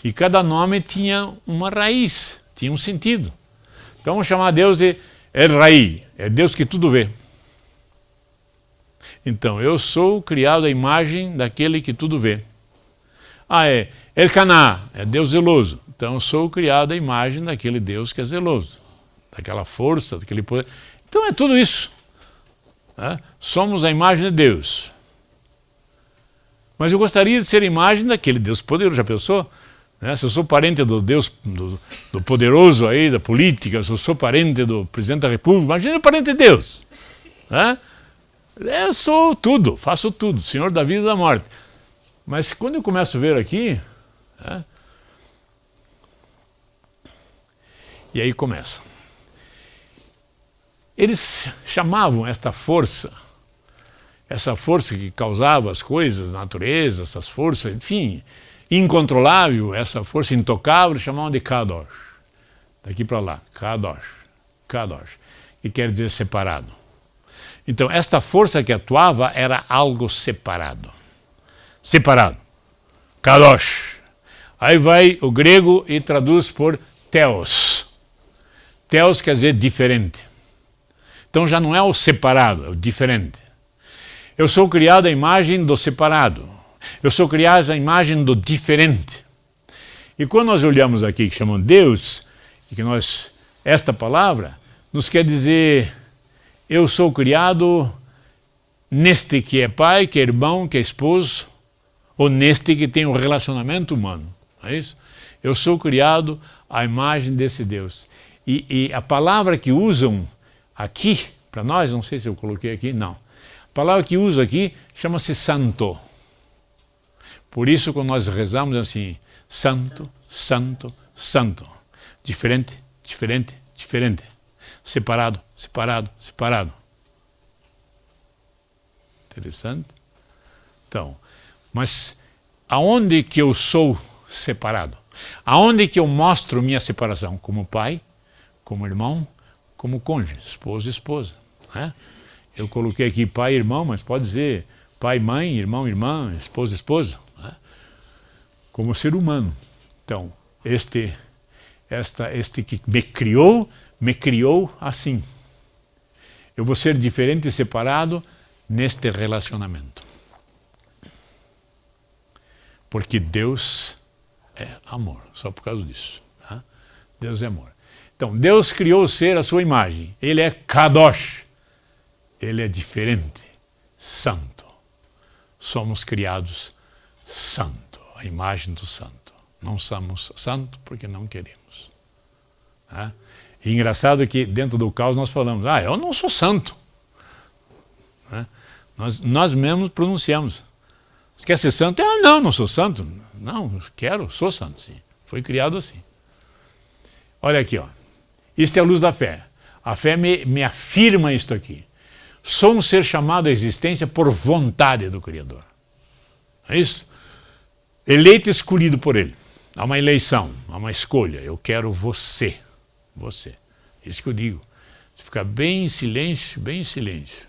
E cada nome tinha uma raiz, tinha um sentido. Então vamos chamar Deus de El Rai, é Deus que tudo vê. Então, eu sou criado à imagem daquele que tudo vê. É El Caná, é Deus zeloso. Então, eu sou criado à imagem daquele Deus que é zeloso, daquela força, daquele poder. Então, é tudo isso. Né? Somos a imagem de Deus. Mas eu gostaria de ser a imagem daquele Deus poderoso, já pensou? Né? Se eu sou parente do Deus, do poderoso aí, da política, se eu sou parente do presidente da República, imagina o parente de Deus. Né? Eu sou tudo, faço tudo, Senhor da vida e da morte. Mas quando eu começo a ver aqui, né? E aí começa. Eles chamavam esta força, essa força que causava as coisas, a natureza, essas forças, enfim, incontrolável, essa força intocável, chamavam de Kadosh. Daqui para lá, Kadosh, Kadosh, que quer dizer separado. Então, esta força que atuava era algo separado. Separado. Kadosh. Aí vai o grego e traduz por Theos. Theos quer dizer diferente. Então já não é o separado, é o diferente. Eu sou criado à imagem do separado. Eu sou criado à imagem do diferente. E quando nós olhamos aqui que chamam Deus, e que esta palavra nos quer dizer, eu sou criado neste que é pai, que é irmão, que é esposo, ou neste que tem um relacionamento humano. Não é isso? Eu sou criado à imagem desse Deus. E a palavra que usam aqui, para nós, não sei se eu coloquei aqui, não. A palavra que usa aqui chama-se santo. Por isso, quando nós rezamos assim, santo, santo, santo. Diferente, diferente, diferente. Separado, separado, separado. Interessante? Então, mas aonde que eu sou separado? Aonde que eu mostro minha separação? Como pai, como irmão, como cônjuge, esposo e esposa. Né? Eu coloquei aqui pai e irmão, mas pode dizer pai, mãe, irmão, irmã, esposo e esposa. Né? Como ser humano. Então, este que me criou assim. Eu vou ser diferente e separado neste relacionamento. Porque Deus é amor, só por causa disso. Tá? Deus é amor. Então, Deus criou o ser à sua imagem. Ele é Kadosh. Ele é diferente, santo. Somos criados santo, a imagem do santo. Não somos santo porque não queremos. Tá? E engraçado que dentro do caos nós falamos, eu não sou santo. Né? Nós mesmos pronunciamos. Você quer ser santo? Não sou santo. Não, sou santo, sim. Foi criado assim. Olha aqui, ó. Isto é a luz da fé. A fé me afirma isto aqui. Sou um ser chamado à existência por vontade do Criador. É isso? Eleito e escolhido por Ele. Há uma eleição, há uma escolha. Eu quero você. Você. Isso que eu digo. Você fica bem em silêncio, bem em silêncio.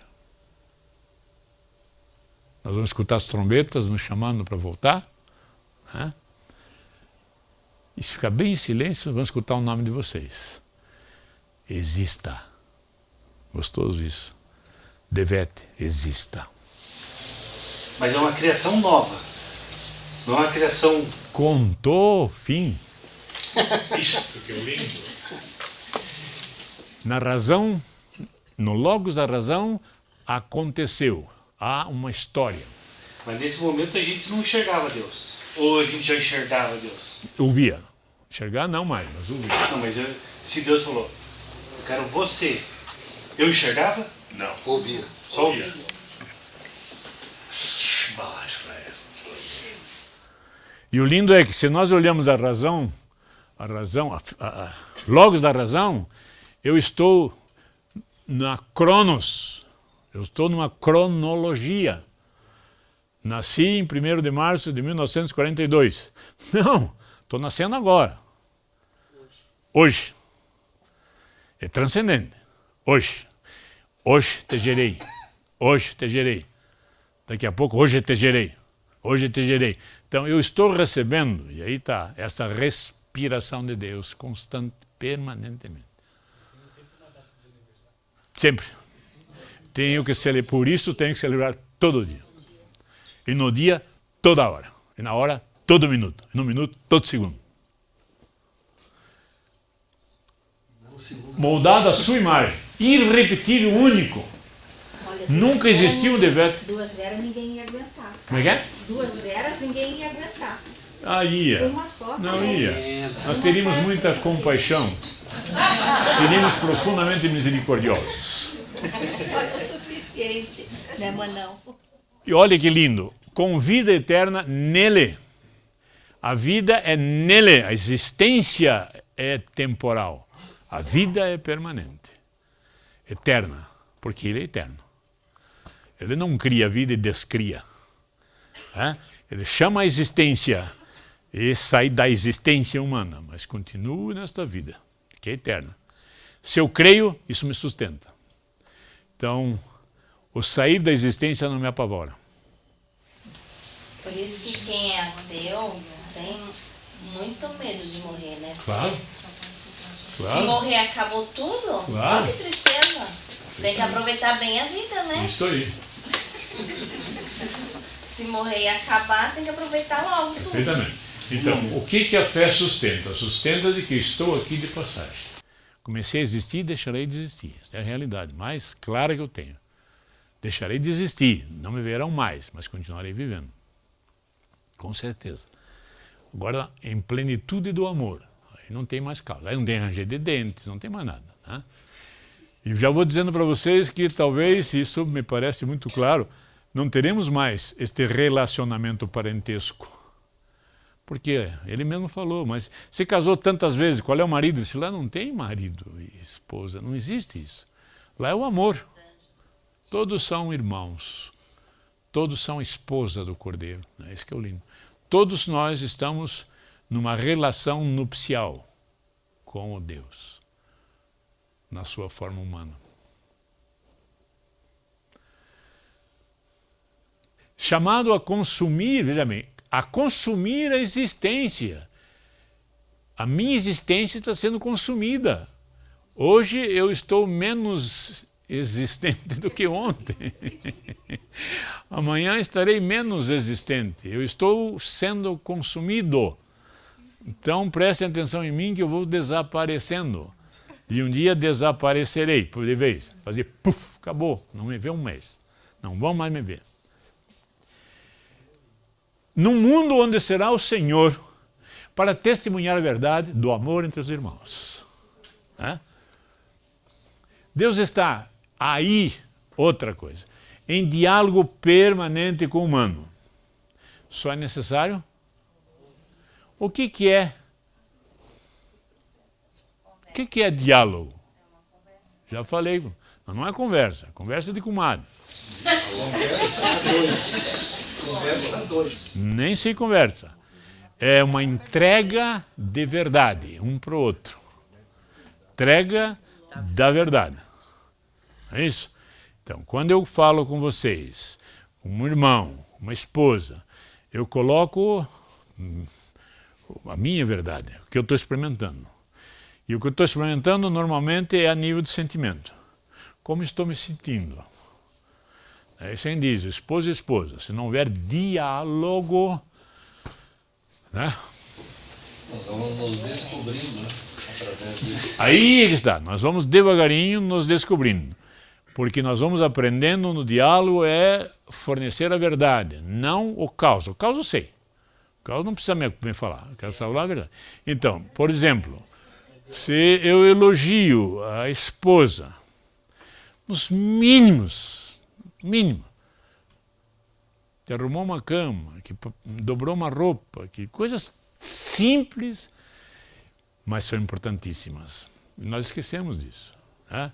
Nós vamos escutar as trombetas nos chamando para voltar. Né? E se ficar bem em silêncio, vamos escutar o nome de vocês. Exista. Gostoso isso. Devete, exista. Mas é uma criação nova. Não é uma criação... Contou, fim. Isto que é lindo. Na razão, no Logos da razão, aconteceu. Há uma história. Mas nesse momento a gente não enxergava Deus. Ou a gente já enxergava Deus? Ouvia. Enxergar não mais, mas ouvia. Não, mas se Deus falou, eu quero você, eu enxergava? Não. Ouvia. Só ouvia. E o lindo é que se nós olhamos a Logos da razão, eu estou na Cronos, eu estou numa cronologia. Nasci em 1º de março de 1942. Não, estou nascendo agora. Hoje. É transcendente. Hoje. Hoje te gerei. Hoje te gerei. Daqui a pouco, hoje te gerei. Hoje te gerei. Então eu estou recebendo, e aí está, essa respiração de Deus constante, permanentemente. Sempre. Tenho que celebrar, por isso tenho que celebrar todo dia. E no dia, toda hora. E na hora, todo minuto. E no minuto, todo segundo. Moldado à sua imagem. Irrepetível, único. Olha, Nunca existiu um Devete. 2 veras ninguém ia aguentar. Como é que é? 2 veras ninguém ia aguentar. Aí ia. Uma só. Não também. ia. Nós teríamos muita compaixão. Seríamos profundamente misericordiosos. Olha o suficiente. Né, Manão? E olha que lindo. Com vida eterna nele. A vida é nele. A existência é temporal. A vida é permanente. Eterna. Porque ele é eterno. Ele não cria a vida e descria. Ele chama a existência e sai da existência humana, mas continua nesta vida, que é eterna. Se eu creio, isso me sustenta. Então, o sair da existência não me apavora. Por isso que quem é ateu tem muito medo de morrer, né? Claro. Se Claro. morrer acabou tudo, Claro. olha que tristeza. Tem que aproveitar bem a vida, né? Isso aí. Se morrer e acabar, tem que aproveitar logo tudo. Perfeitamente. Então, o que a fé sustenta? Sustenta de que estou aqui de passagem. Comecei a existir, deixarei de existir. Essa é a realidade mais clara que eu tenho. Deixarei de existir, não me verão mais, mas continuarei vivendo. Com certeza. Agora, em plenitude do amor. Aí não tem mais causa. Aí não tem ranger de dentes, não tem mais nada. Né? E já vou dizendo para vocês que talvez, isso me parece muito claro, não teremos mais este relacionamento parentesco. Porque ele mesmo falou, mas você casou tantas vezes, qual é o marido? Ele disse, lá não tem marido e esposa, não existe isso. Lá é o amor. Todos são irmãos. Todos são esposa do Cordeiro. É isso que é o lindo. Todos nós estamos numa relação nupcial com o Deus, na sua forma humana. Chamado a consumir, veja bem, a consumir a existência. A minha existência está sendo consumida. Hoje eu estou menos existente do que ontem. Amanhã estarei menos existente. Eu estou sendo consumido. Então prestem atenção em mim que eu vou desaparecendo. E um dia desaparecerei, por de vez. Fazer puf, acabou. Não me vê um mês. Não vão mais me ver. Num mundo onde será o Senhor para testemunhar a verdade do amor entre os irmãos. Deus está aí, outra coisa, em diálogo permanente com o humano. Só é necessário? O que é? O que é diálogo? Já falei, mas não é conversa, conversa de comadre. Conversa dois. Nem se conversa. É uma entrega de verdade, um para o outro. Entrega da verdade. É isso? Então, quando eu falo com vocês, um irmão, uma esposa, eu coloco a minha verdade, o que eu estou experimentando. E o que eu estou experimentando normalmente é a nível de sentimento. Como estou me sentindo? Aí você diz, esposo e esposa, se não houver diálogo, né? Nós vamos nos descobrindo, né? Através disso. Aí está, nós vamos devagarinho nos descobrindo. Porque nós vamos aprendendo no diálogo é fornecer a verdade, não o caos. O caos eu sei. O caos não precisa me falar, eu quero falar a verdade. Então, por exemplo, se eu elogio a esposa, nos mínimos, que arrumou uma cama, que dobrou uma roupa, que coisas simples, mas são importantíssimas. E nós esquecemos disso, né?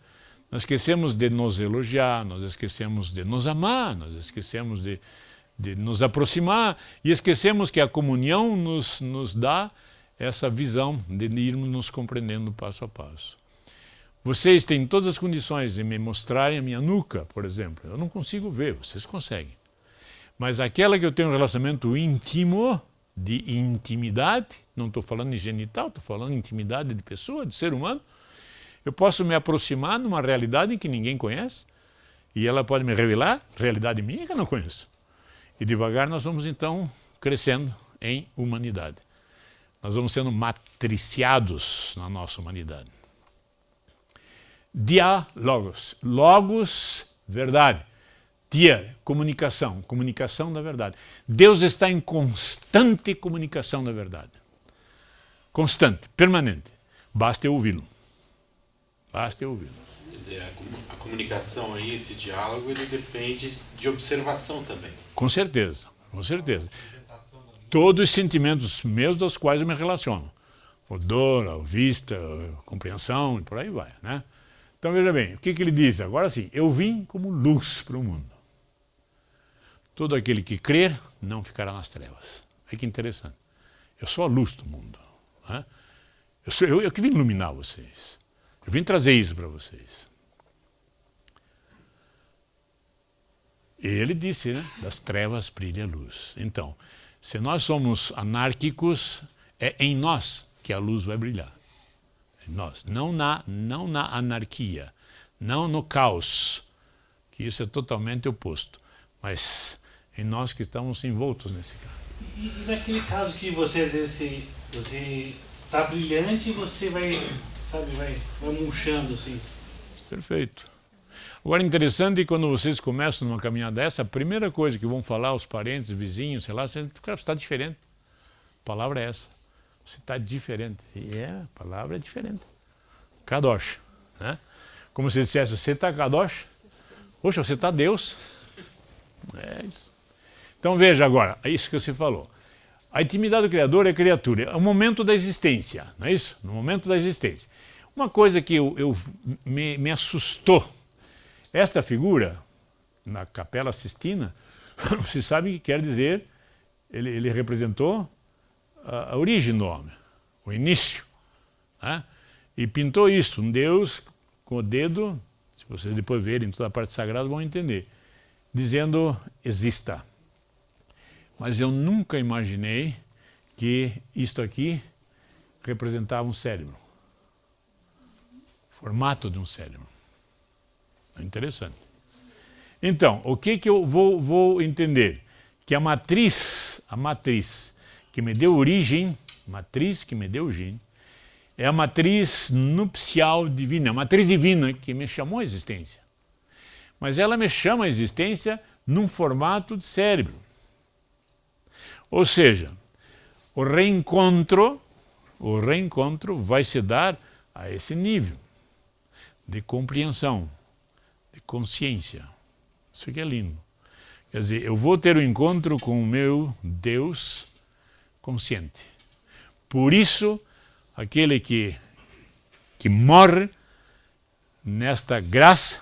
Nós esquecemos de nos elogiar, nós esquecemos de nos amar, nós esquecemos de nos aproximar e esquecemos que a comunhão nos dá essa visão de irmos nos compreendendo passo a passo. Vocês têm todas as condições de me mostrarem a minha nuca, por exemplo. Eu não consigo ver, vocês conseguem. Mas aquela que eu tenho um relacionamento íntimo, de intimidade, não estou falando em genital, estou falando em intimidade de pessoa, de ser humano, eu posso me aproximar numa realidade que ninguém conhece e ela pode me revelar realidade minha que eu não conheço. E devagar nós vamos então crescendo em humanidade. Nós vamos sendo matriciados na nossa humanidade. Diálogos. Logos, verdade. Dia, comunicação. Comunicação da verdade. Deus está em constante comunicação da verdade. Constante, permanente. Basta eu ouvi-lo. Basta eu ouvi-lo. Quer dizer, a comunicação aí, esse diálogo, ele depende de observação também. Com certeza, com certeza. Todos os sentimentos meus dos quais eu me relaciono. Odor, a vista, a compreensão e por aí vai, né? Então veja bem, o que ele diz? Agora sim, eu vim como luz para o mundo. Todo aquele que crer não ficará nas trevas. Olha que interessante. Eu sou a luz do mundo, né? Eu que vim iluminar vocês. Eu vim trazer isso para vocês. Ele disse, né? Das trevas brilha a luz. Então, se nós somos anárquicos, é em nós que a luz vai brilhar. Em nós. Não na anarquia, não no caos, que isso é totalmente oposto. Mas em nós que estamos envoltos nesse caso. E naquele caso que você, às vezes, você está brilhante e você vai, sabe, vai murchando assim. Perfeito. Agora, interessante que quando vocês começam numa caminhada dessa, a primeira coisa que vão falar aos parentes, vizinhos, sei lá, você está diferente. A palavra é essa. Você está diferente. E a palavra é diferente. Kadosh. Né? Como se dissesse, você está Kadosh? Poxa, você está Deus. É isso. Então veja agora, é isso que você falou. A intimidade do Criador é criatura. É o momento da existência, não é isso? No momento da existência. Uma coisa que me assustou, esta figura, na Capela Sistina, você sabe o que quer dizer, ele representou a origem do homem, o início. Né? E pintou isso, um Deus com o dedo, se vocês depois verem toda a parte sagrada vão entender, dizendo exista. Mas eu nunca imaginei que isto aqui representava um cérebro. Formato de um cérebro. É interessante. Então, o que eu vou entender? Que a matriz que me deu origem, é a matriz nupcial divina, a matriz divina que me chamou à existência. Mas ela me chama à existência num formato de cérebro. Ou seja, o reencontro vai se dar a esse nível de compreensão, de consciência. Isso aqui é lindo. Quer dizer, eu vou ter um encontro com o meu Deus consciente. Por isso, aquele que morre nesta graça,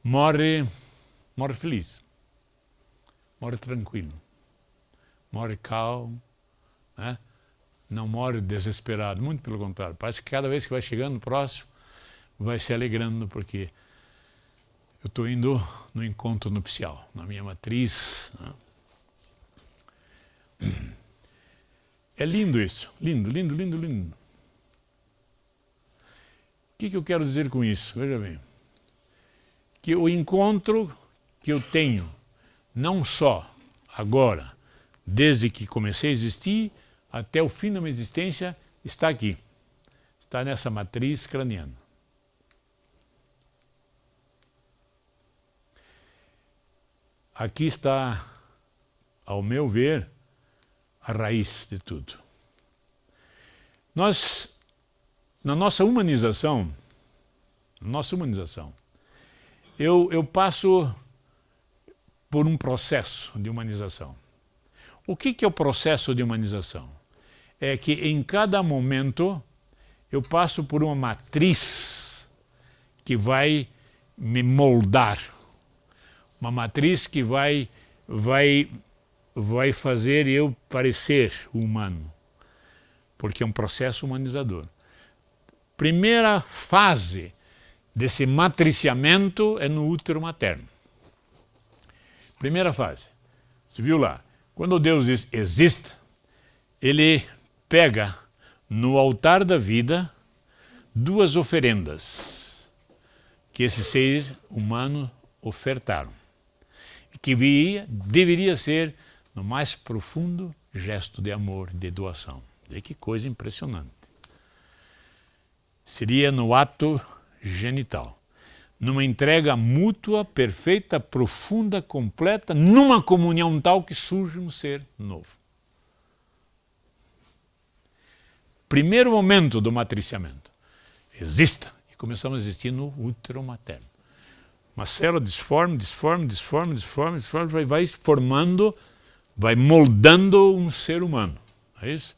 morre feliz, morre tranquilo, morre calmo, né? Não morre desesperado, muito pelo contrário. Parece que cada vez que vai chegando próximo, vai se alegrando, porque eu estou indo no encontro nupcial, na minha matriz. Né? É lindo isso, lindo, lindo, lindo, lindo. O que eu quero dizer com isso? Veja bem, que o encontro que eu tenho, não só agora, desde que comecei a existir, até o fim da minha existência, está aqui. Está nessa matriz craniana. Aqui está, ao meu ver, a raiz de tudo. Nós, na nossa humanização, eu passo por um processo de humanização. O que é o processo de humanização? É que em cada momento eu passo por uma matriz que vai me moldar. Uma matriz que vai fazer eu parecer humano, porque é um processo humanizador. Primeira fase desse matriciamento é no útero materno. Primeira fase. Você viu lá? Quando Deus existe, Ele pega no altar da vida 2 oferendas que esse ser humano ofertaram. Que deveria ser no mais profundo gesto de amor, de doação. E que coisa impressionante. Seria no ato genital, numa entrega mútua, perfeita, profunda, completa, numa comunhão tal que surge um ser novo. Primeiro momento do matriciamento. Exista. E começamos a existir no útero materno. Uma célula disforme, vai formando, vai moldando um ser humano. É isso?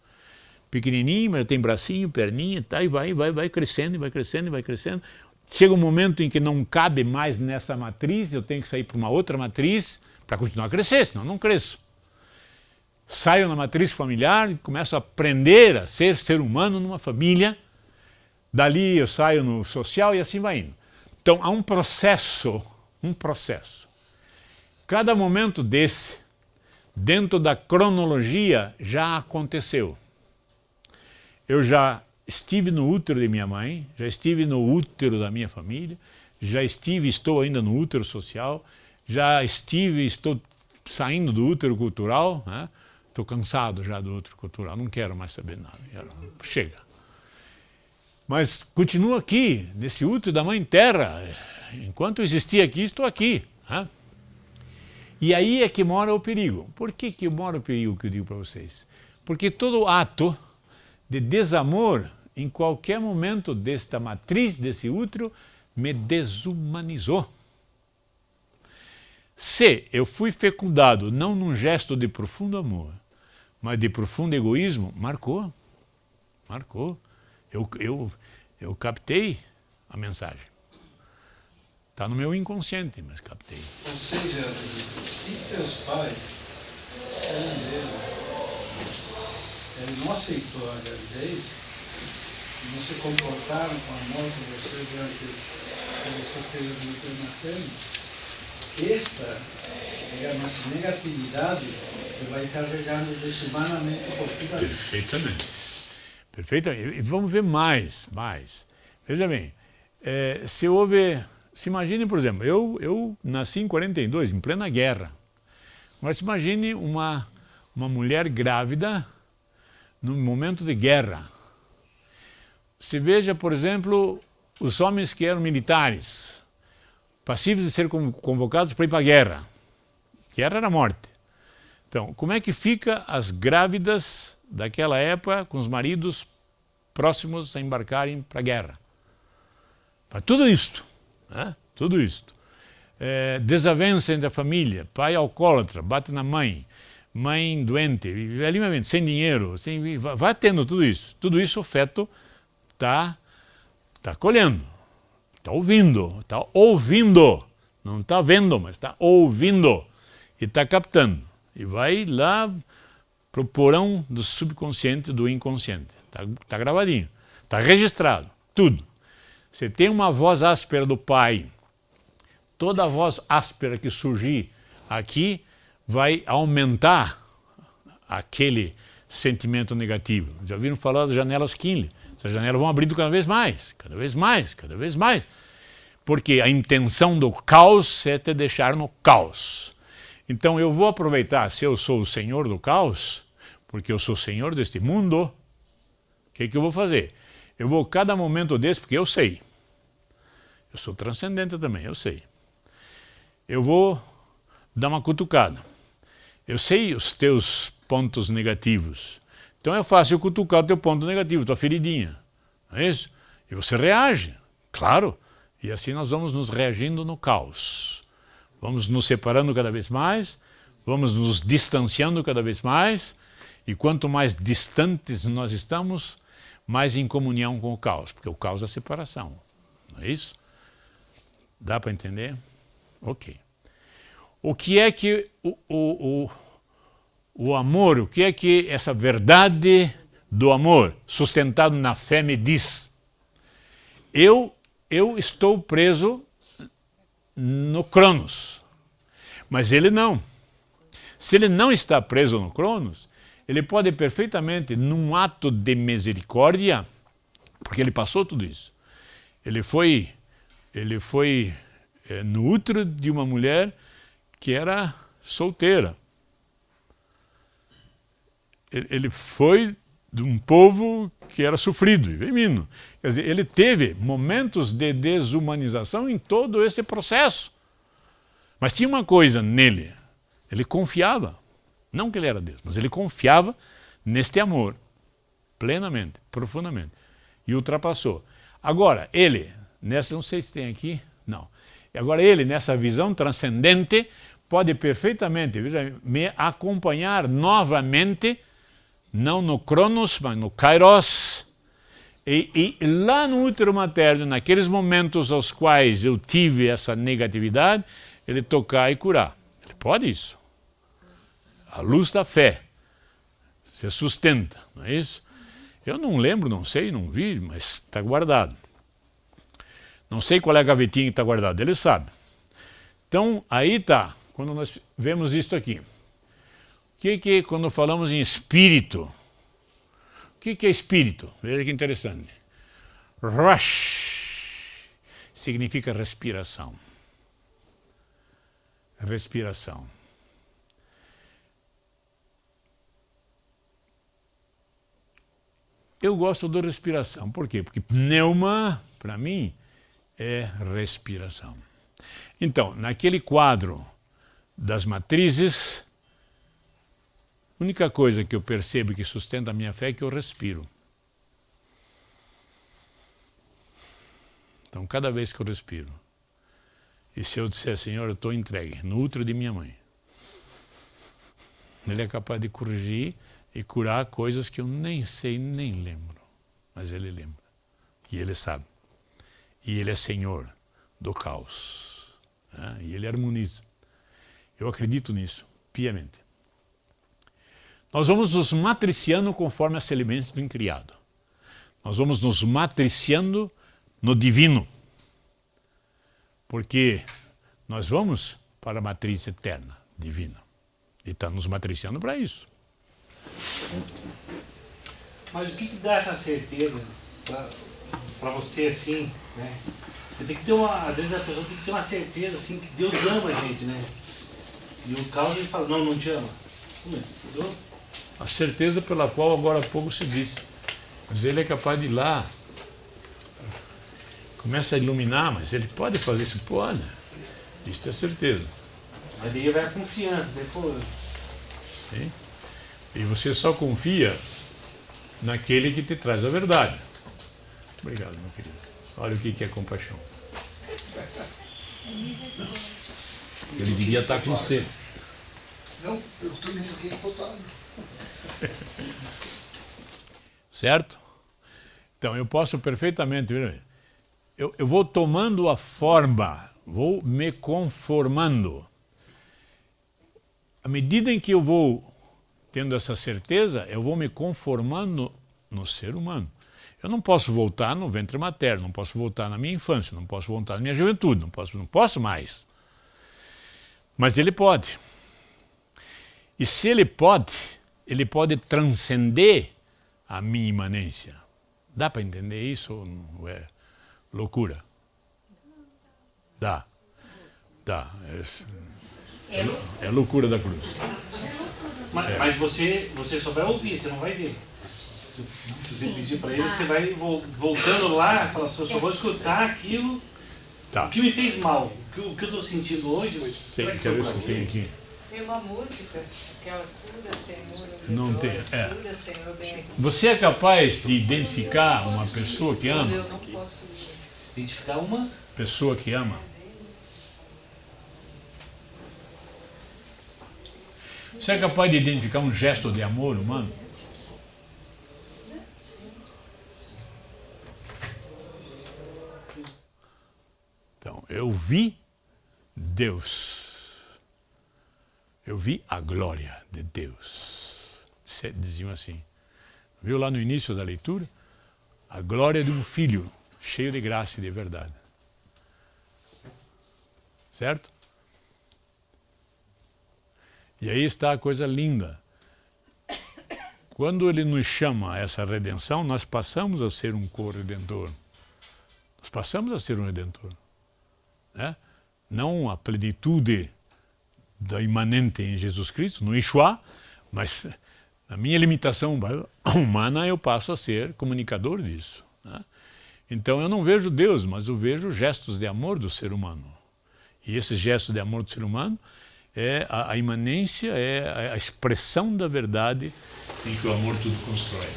Pequenininho, mas tem bracinho, perninha, tá, e vai crescendo, e vai crescendo, e vai crescendo. Chega um momento em que não cabe mais nessa matriz, eu tenho que sair para uma outra matriz para continuar a crescer, senão eu não cresço. Saio na matriz familiar e começo a aprender a ser humano numa família. Dali eu saio no social e assim vai indo. Então, há um processo. Cada momento desse, dentro da cronologia, já aconteceu. Eu já estive no útero de minha mãe, já estive no útero da minha família, já estive e estou ainda no útero social, já estive e estou saindo do útero cultural, né? Estou cansado já do útero cultural, não quero mais saber nada, chega. Mas continuo aqui, nesse útero da Mãe Terra. Enquanto eu existir aqui, estou aqui. Né? E aí é que mora o perigo. Por que mora o perigo que eu digo para vocês? Porque todo ato de desamor, em qualquer momento desta matriz, desse útero, me desumanizou. Se eu fui fecundado não num gesto de profundo amor, mas de profundo egoísmo, marcou. Eu captei a mensagem. Está no meu inconsciente, mas captei. Ou seja, se teus pais, um deles, ele não aceitou a gravidez, não se comportaram com amor com você durante que você teve no útero materno, esta, digamos, negatividade você vai carregando desumanamente por toda a vida. Perfeitamente. E vamos ver mais. Veja bem, se imagine, por exemplo, eu nasci em 42, em plena guerra. Agora se imagine uma mulher grávida num momento de guerra. Se veja, por exemplo, os homens que eram militares, passíveis de ser convocados para ir para a guerra. Guerra era morte. Então, como é que fica as grávidas daquela época com os maridos próximos a embarcarem para a guerra? Para tudo isto, né? Tudo isto. Desavença entre a família, pai alcoólatra, bate na mãe, mãe doente, sem dinheiro, vai tendo tudo isso. Tudo isso o feto está colhendo, está ouvindo, não está vendo, mas está ouvindo e está captando. E vai lá para o porão do subconsciente, do inconsciente. Está gravadinho, está registrado, tudo. Você tem uma voz áspera do Pai. Toda voz áspera que surgir aqui vai aumentar aquele sentimento negativo. Já viram falar das janelas Kinley? Essas janelas vão abrindo cada vez mais, cada vez mais, cada vez mais. Porque a intenção do caos é te deixar no caos. Então eu vou aproveitar, se eu sou o senhor do caos, porque eu sou o senhor deste mundo, o que eu vou fazer? Eu vou cada momento desse, porque eu sei. Eu sou transcendente também, eu sei. Eu vou dar uma cutucada. Eu sei os teus pontos negativos. Então é fácil cutucar o teu ponto negativo, tua feridinha. Não é isso? E você reage, claro. E assim nós vamos nos reagindo no caos. Vamos nos separando cada vez mais, vamos nos distanciando cada vez mais. E quanto mais distantes nós estamos, mais em comunhão com o caos. Porque o caos é a separação. Não é isso? Dá para entender? Ok. O que é que o amor, o que é que essa verdade do amor, sustentado na fé, me diz? Eu estou preso no Cronos, mas ele não. Se ele não está preso no Cronos, ele pode perfeitamente, num ato de misericórdia, porque ele passou tudo isso, ele foi no útero de uma mulher que era solteira. Ele foi de um povo que era sofrido, e quer dizer, ele teve momentos de desumanização em todo esse processo. Mas tinha uma coisa nele, ele confiava, não que ele era Deus, mas ele confiava neste amor, plenamente, profundamente, e ultrapassou. Agora, ele, não sei se tem aqui, não. Agora ele, nessa visão transcendente, pode perfeitamente me acompanhar novamente, não no Cronos, mas no Kairos, e lá no útero materno, naqueles momentos aos quais eu tive essa negatividade, ele tocar e curar. Ele pode isso. A luz da fé se sustenta, não é isso? Eu não lembro, não sei, não vi, mas está guardado. Não sei qual é a gavetinha que está guardada, ele sabe. Então, aí está, quando nós vemos isto aqui. O que quando falamos em espírito, o que é espírito? Veja que interessante. Rush significa respiração. Respiração. Eu gosto da respiração. Por quê? Porque pneuma, para mim, é respiração. Então, naquele quadro das matrizes, a única coisa que eu percebo que sustenta a minha fé é que eu respiro. Então, cada vez que eu respiro, e se eu disser, Senhor, eu estou entregue no útero de minha mãe, Ele é capaz de corrigir e curar coisas que eu nem sei, nem lembro. Mas Ele lembra. E Ele sabe. E Ele é Senhor do caos. Né? E Ele harmoniza. Eu acredito nisso, piamente. Nós vamos nos matriciando conforme as elementos do criado. Nós vamos nos matriciando no divino. Porque nós vamos para a matriz eterna, divina. E está nos matriciando para isso. Mas o que dá essa certeza para você assim, né? Você tem que ter às vezes a pessoa tem que ter uma certeza assim que Deus ama a gente, né? E o caos ele fala, não te ama. Mas, entendeu? A certeza pela qual agora há pouco se disse. Mas ele é capaz de ir lá, começa a iluminar, mas ele pode fazer isso? Pode. Isso é certeza. Mas daí vai a confiança, depois. Sim? E você só confia naquele que te traz a verdade. Obrigado, meu querido. Olha o que é compaixão. Ele devia estar com você. Não, eu estou me dizendo que é fotógrafo. Certo? Então, eu posso perfeitamente... Eu vou tomando a forma, vou me conformando. À medida em que eu vou tendo essa certeza, eu vou me conformando no ser humano. Eu não posso voltar no ventre materno, não posso voltar na minha infância, não posso voltar na minha juventude, não posso mais. Mas ele pode. E se ele pode transcender a minha imanência. Dá para entender isso ou não é loucura? Dá. É loucura da cruz. Mas você só vai ouvir, você não vai ver. Se você pedir para ele, você vai voltando lá e falar assim, eu só vou escutar aquilo o que me fez mal, o que eu estou sentindo hoje. Quer ver se eu tenho aqui? Tem uma música que é o Cura, Senhor. Não tem. Cura, Senhor, bem aqui. Você é capaz de identificar uma pessoa que ama? Eu não posso identificar uma pessoa que ama? Você é capaz de identificar um gesto de amor humano? Então, eu vi Deus. Eu vi a glória de Deus. Diziam assim. Viu lá no início da leitura? A glória de um filho cheio de graça e de verdade. Certo? E aí está a coisa linda. Quando ele nos chama a essa redenção, nós passamos a ser um corredentor. Nós passamos a ser um redentor. Né? Não a plenitude da imanente em Jesus Cristo, no Yeshua, mas na minha limitação humana eu passo a ser comunicador disso. Né? Então eu não vejo Deus, mas eu vejo gestos de amor do ser humano. E esses gestos de amor do ser humano é a imanência, é a expressão da verdade em que o amor tudo constrói.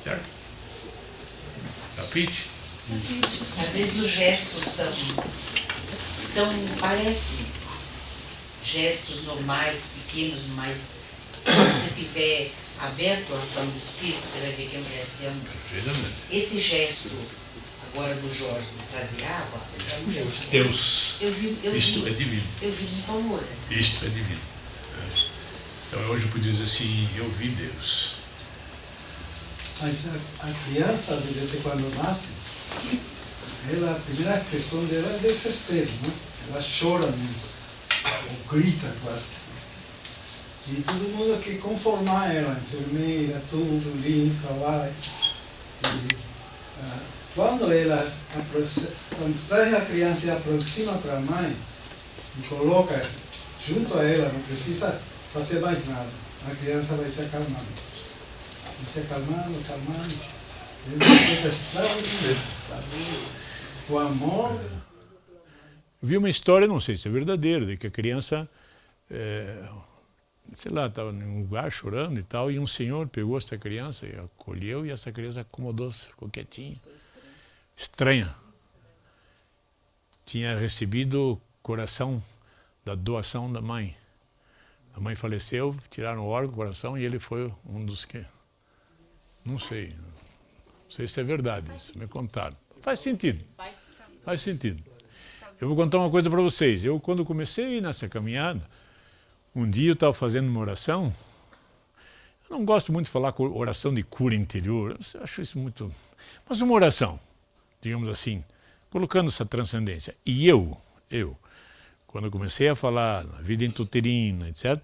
Certo? Capite? Às vezes os gestos são parecem gestos normais, pequenos, mas se você tiver aberto a ação do Espírito, você vai ver que é um gesto de amor. Esse gesto agora do Jorge de trazer água é um gesto. Deus. Isto é divino. Eu vi muito amor. Isto é divino. Então hoje eu podia dizer assim, eu vi Deus. Mas a criança, desde quando nasce, a primeira expressão dela é desespero, né? Ela chora mesmo, ou grita quase. E todo mundo quer conformar ela, enfermeira, tudo, limpa, vai. Quando traz a criança e aproxima para a mãe, e coloca junto a ela, não precisa fazer mais nada. A criança vai se acalmando. Vai se acalmando. É uma coisa extraordinária, sabe? O amor. Eu vi uma história, não sei se é verdadeira, de que a criança, sei lá, estava em um lugar chorando e tal, e um senhor pegou essa criança e acolheu, e essa criança acomodou-se, ficou quietinha. Estranha. Tinha recebido o coração da doação da mãe. A mãe faleceu, tiraram o órgão, o coração, e ele foi um dos que... Não sei se é verdade isso, me contaram. Faz sentido. Faz sentido. Eu vou contar uma coisa para vocês. Eu, quando comecei nessa caminhada, um dia eu estava fazendo uma oração. Eu não gosto muito de falar oração de cura interior. Eu acho isso muito... Mas uma oração, digamos assim, colocando essa transcendência. E eu, quando eu comecei a falar na vida intrauterina, etc.,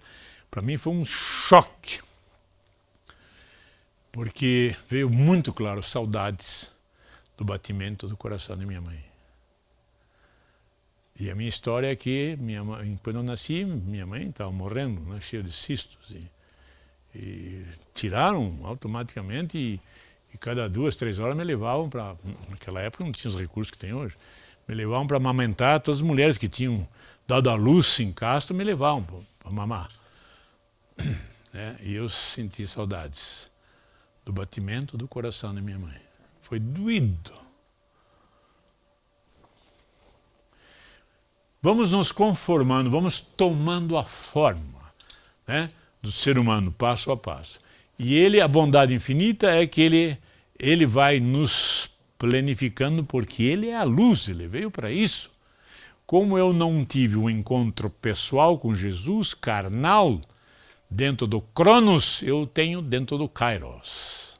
para mim foi um choque. Porque veio muito claro saudades do batimento do coração da minha mãe. E a minha história é que, quando eu nasci, minha mãe estava morrendo, né, cheia de cistos. E tiraram automaticamente e cada 2, 3 horas me levavam para... Naquela época não tinha os recursos que tem hoje. Me levavam para amamentar. Todas as mulheres que tinham dado à luz em Castro me levavam para mamar. E eu senti saudades do batimento do coração da minha mãe. Foi doído. Vamos nos conformando, vamos tomando a forma, né, do ser humano, passo a passo. E ele, a bondade infinita é que ele vai nos planificando, porque ele é a luz, ele veio para isso. Como eu não tive um encontro pessoal com Jesus, carnal, dentro do Cronos, eu tenho dentro do Kairos.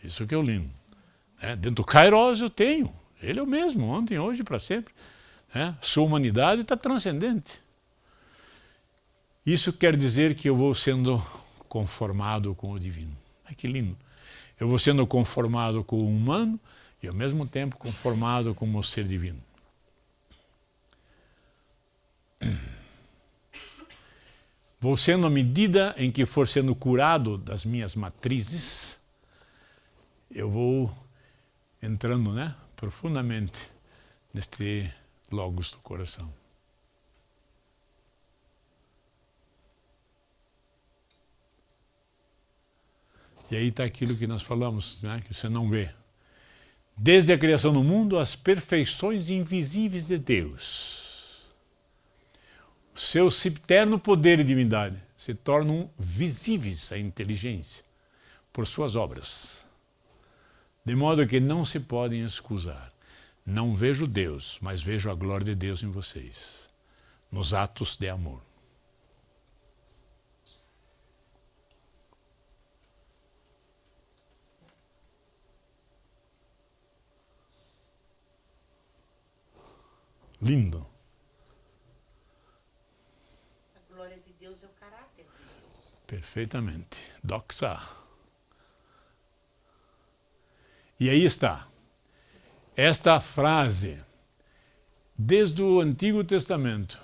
Isso que é o lindo. Dentro do Kairos eu tenho. Ele é o mesmo, ontem, hoje e para sempre. Sua humanidade está transcendente. Isso quer dizer que eu vou sendo conformado com o divino. Que lindo. Eu vou sendo conformado com o humano e ao mesmo tempo conformado com o ser divino. Vou sendo, à medida em que for sendo curado das minhas matrizes, eu vou entrando, profundamente neste logos do coração. E aí está aquilo que nós falamos, que você não vê. Desde a criação do mundo, as perfeições invisíveis de Deus, o seu sempiterno poder e divindade se tornam visíveis à inteligência por suas obras, de modo que não se podem excusar. Não vejo Deus, mas vejo a glória de Deus em vocês, nos atos de amor. Lindo. A glória de Deus é o caráter de Deus. Perfeitamente. Doxa. E aí está. Esta frase, desde o Antigo Testamento,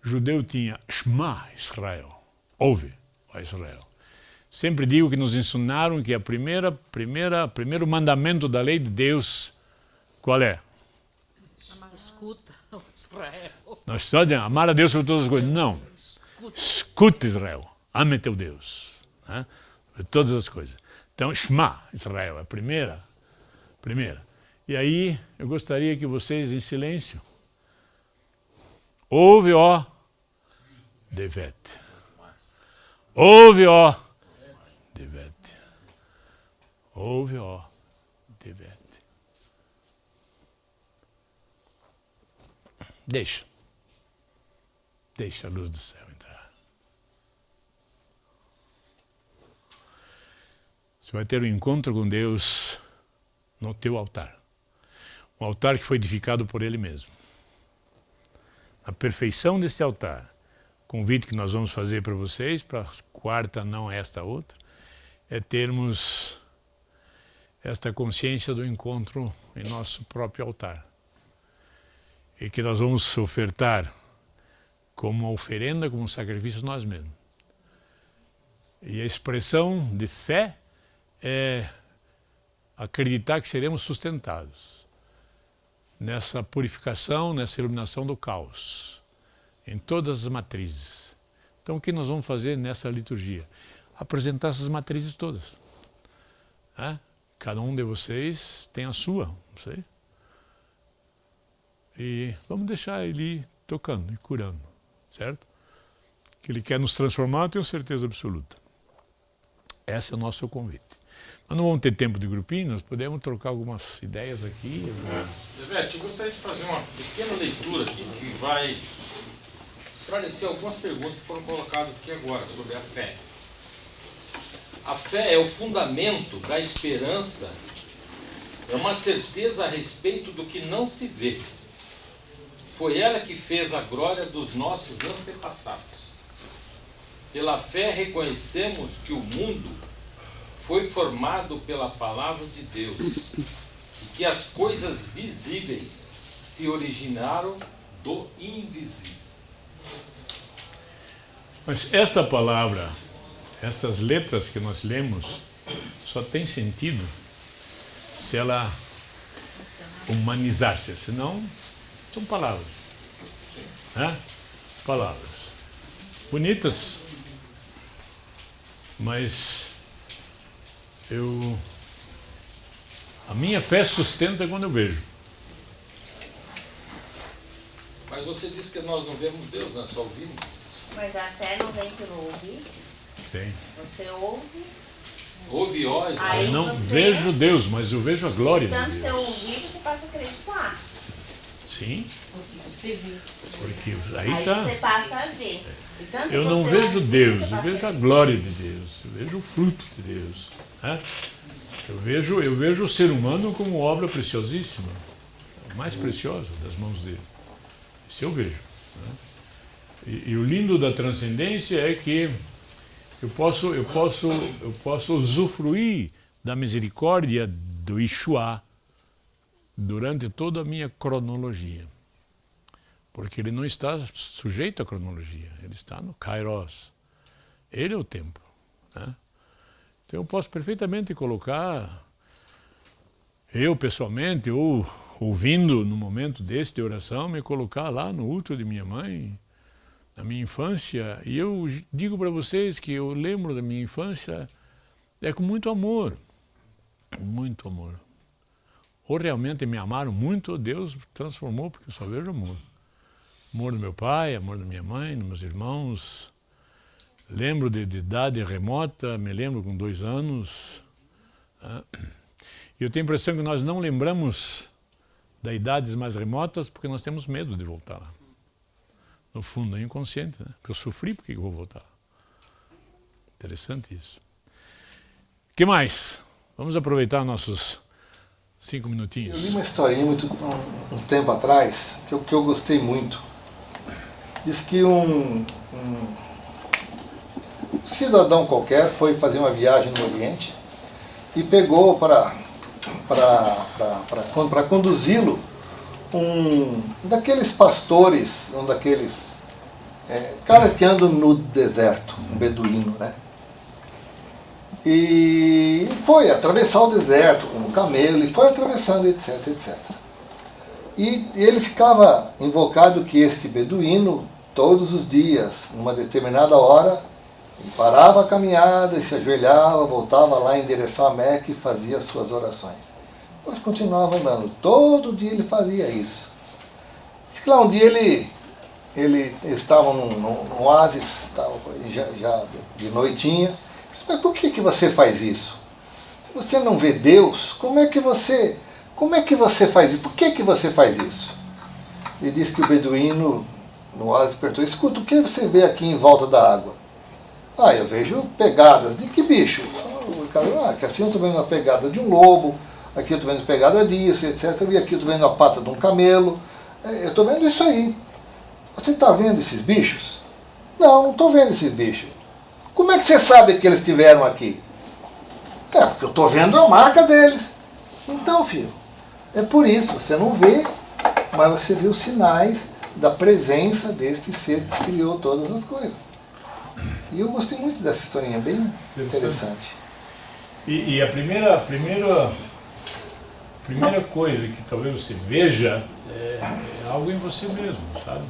o judeu tinha Shema Israel. Ouve, ó Israel. Sempre digo que nos ensinaram que primeiro mandamento da lei de Deus, qual é? Escuta, Israel. Nós só dizemos amar a Deus sobre todas as coisas. Não. Escuta, Israel. Ame teu Deus. Sobre todas as coisas. Então, Shema, Israel, é a primeira. E aí, eu gostaria que vocês, em silêncio, ouve, ó, Devet. Ouve, ó, Devet. Ouve, ó, Devet. Deixa a luz do céu entrar. Você vai ter um encontro com Deus no teu altar. Um altar que foi edificado por Ele mesmo. A perfeição desse altar, convite que nós vamos fazer para vocês, para a quarta, não esta outra, é termos esta consciência do encontro em nosso próprio altar. E que nós vamos ofertar como uma oferenda, como um sacrifício nós mesmos. E a expressão de fé é acreditar que seremos sustentados nessa purificação, nessa iluminação do caos, em todas as matrizes. Então o que nós vamos fazer nessa liturgia? Apresentar essas matrizes todas. Cada um de vocês tem a sua, não sei. E vamos deixar ele ir tocando e curando, certo? Que ele quer nos transformar, eu tenho certeza absoluta. Esse é o nosso convite. Nós não vamos ter tempo de grupinho, nós podemos trocar algumas ideias aqui. Devete, eu gostaria de fazer uma pequena leitura aqui que vai esclarecer algumas perguntas que foram colocadas aqui agora sobre a fé. A fé é o fundamento da esperança, é uma certeza a respeito do que não se vê. Foi ela que fez a glória dos nossos antepassados. Pela fé reconhecemos que o mundo foi formado pela palavra de Deus e que as coisas visíveis se originaram do invisível. Mas esta palavra, estas letras que nós lemos, só tem sentido se ela humanizar-se, senão são palavras. Palavras. Bonitas, mas a minha fé sustenta quando eu vejo. Mas você disse que nós não vemos Deus, nós só ouvimos. Mas a fé não vem pelo ouvir? Tem. Você ouve? Ouve, olha. Eu não vejo Deus, mas eu vejo a glória de Tanto Deus. você ouvir, você passa a acreditar. Sim. Porque você viu. Porque Aí tá. você passa a ver. E tanto Eu não você vejo ouvir, Deus, você eu passa vejo a a ver. glória de Deus, eu vejo o fruto de Deus. Eu vejo o ser humano como obra preciosíssima, o mais precioso das mãos dele. Isso eu vejo. Né? E o lindo da transcendência é que eu posso usufruir da misericórdia do Yeshua durante toda a minha cronologia. Porque ele não está sujeito à cronologia, ele está no Kairos. Ele é o tempo. Né? Então eu posso perfeitamente colocar, eu pessoalmente, ou ouvindo no momento desse de oração, me colocar lá no útero de minha mãe, na minha infância, e eu digo para vocês que eu lembro da minha infância com muito amor, muito amor. Ou realmente me amaram muito, ou Deus transformou, porque eu só vejo amor. Amor do meu pai, amor da minha mãe, dos meus irmãos. Lembro de idade remota, me lembro com 2 anos. Eu tenho a impressão que nós não lembramos das idades mais remotas porque nós temos medo de voltar lá. No fundo é inconsciente, né? Porque eu sofri, por que eu vou voltar? Interessante isso. O que mais? Vamos aproveitar nossos 5 minutinhos. Eu li uma historinha um tempo atrás que eu gostei muito. Diz que um cidadão qualquer foi fazer uma viagem no Oriente e pegou para conduzi-lo um daqueles pastores, um daqueles caras que andam no deserto, um beduíno, né? E foi atravessar o deserto com um camelo, e foi atravessando, etc, etc. E ele ficava invocado que este beduíno, todos os dias, numa determinada hora, ele parava a caminhada e se ajoelhava, voltava lá em direção a Meca e fazia as suas orações. Depois continuava andando. Todo dia ele fazia isso. Diz que lá um dia ele estava num oásis, estava já de noitinha. Mas por que você faz isso? Se você não vê Deus, como é que você faz isso? Por que você faz isso? Ele disse que o beduíno no oásis perguntou: escuta, o que você vê aqui em volta da água? Eu vejo pegadas. De que bicho? O cara, que assim eu estou vendo a pegada de um lobo, aqui eu estou vendo pegada disso, etc. E aqui eu estou vendo a pata de um camelo. Eu estou vendo isso aí. Você está vendo esses bichos? Não estou vendo esses bichos. Como é que você sabe que eles estiveram aqui? Porque eu estou vendo a marca deles. Então, filho, é por isso, você não vê, mas você vê os sinais da presença deste ser que criou todas as coisas. E eu gostei muito dessa historinha, bem interessante. E a primeira coisa que talvez você veja é algo em você mesmo, sabe?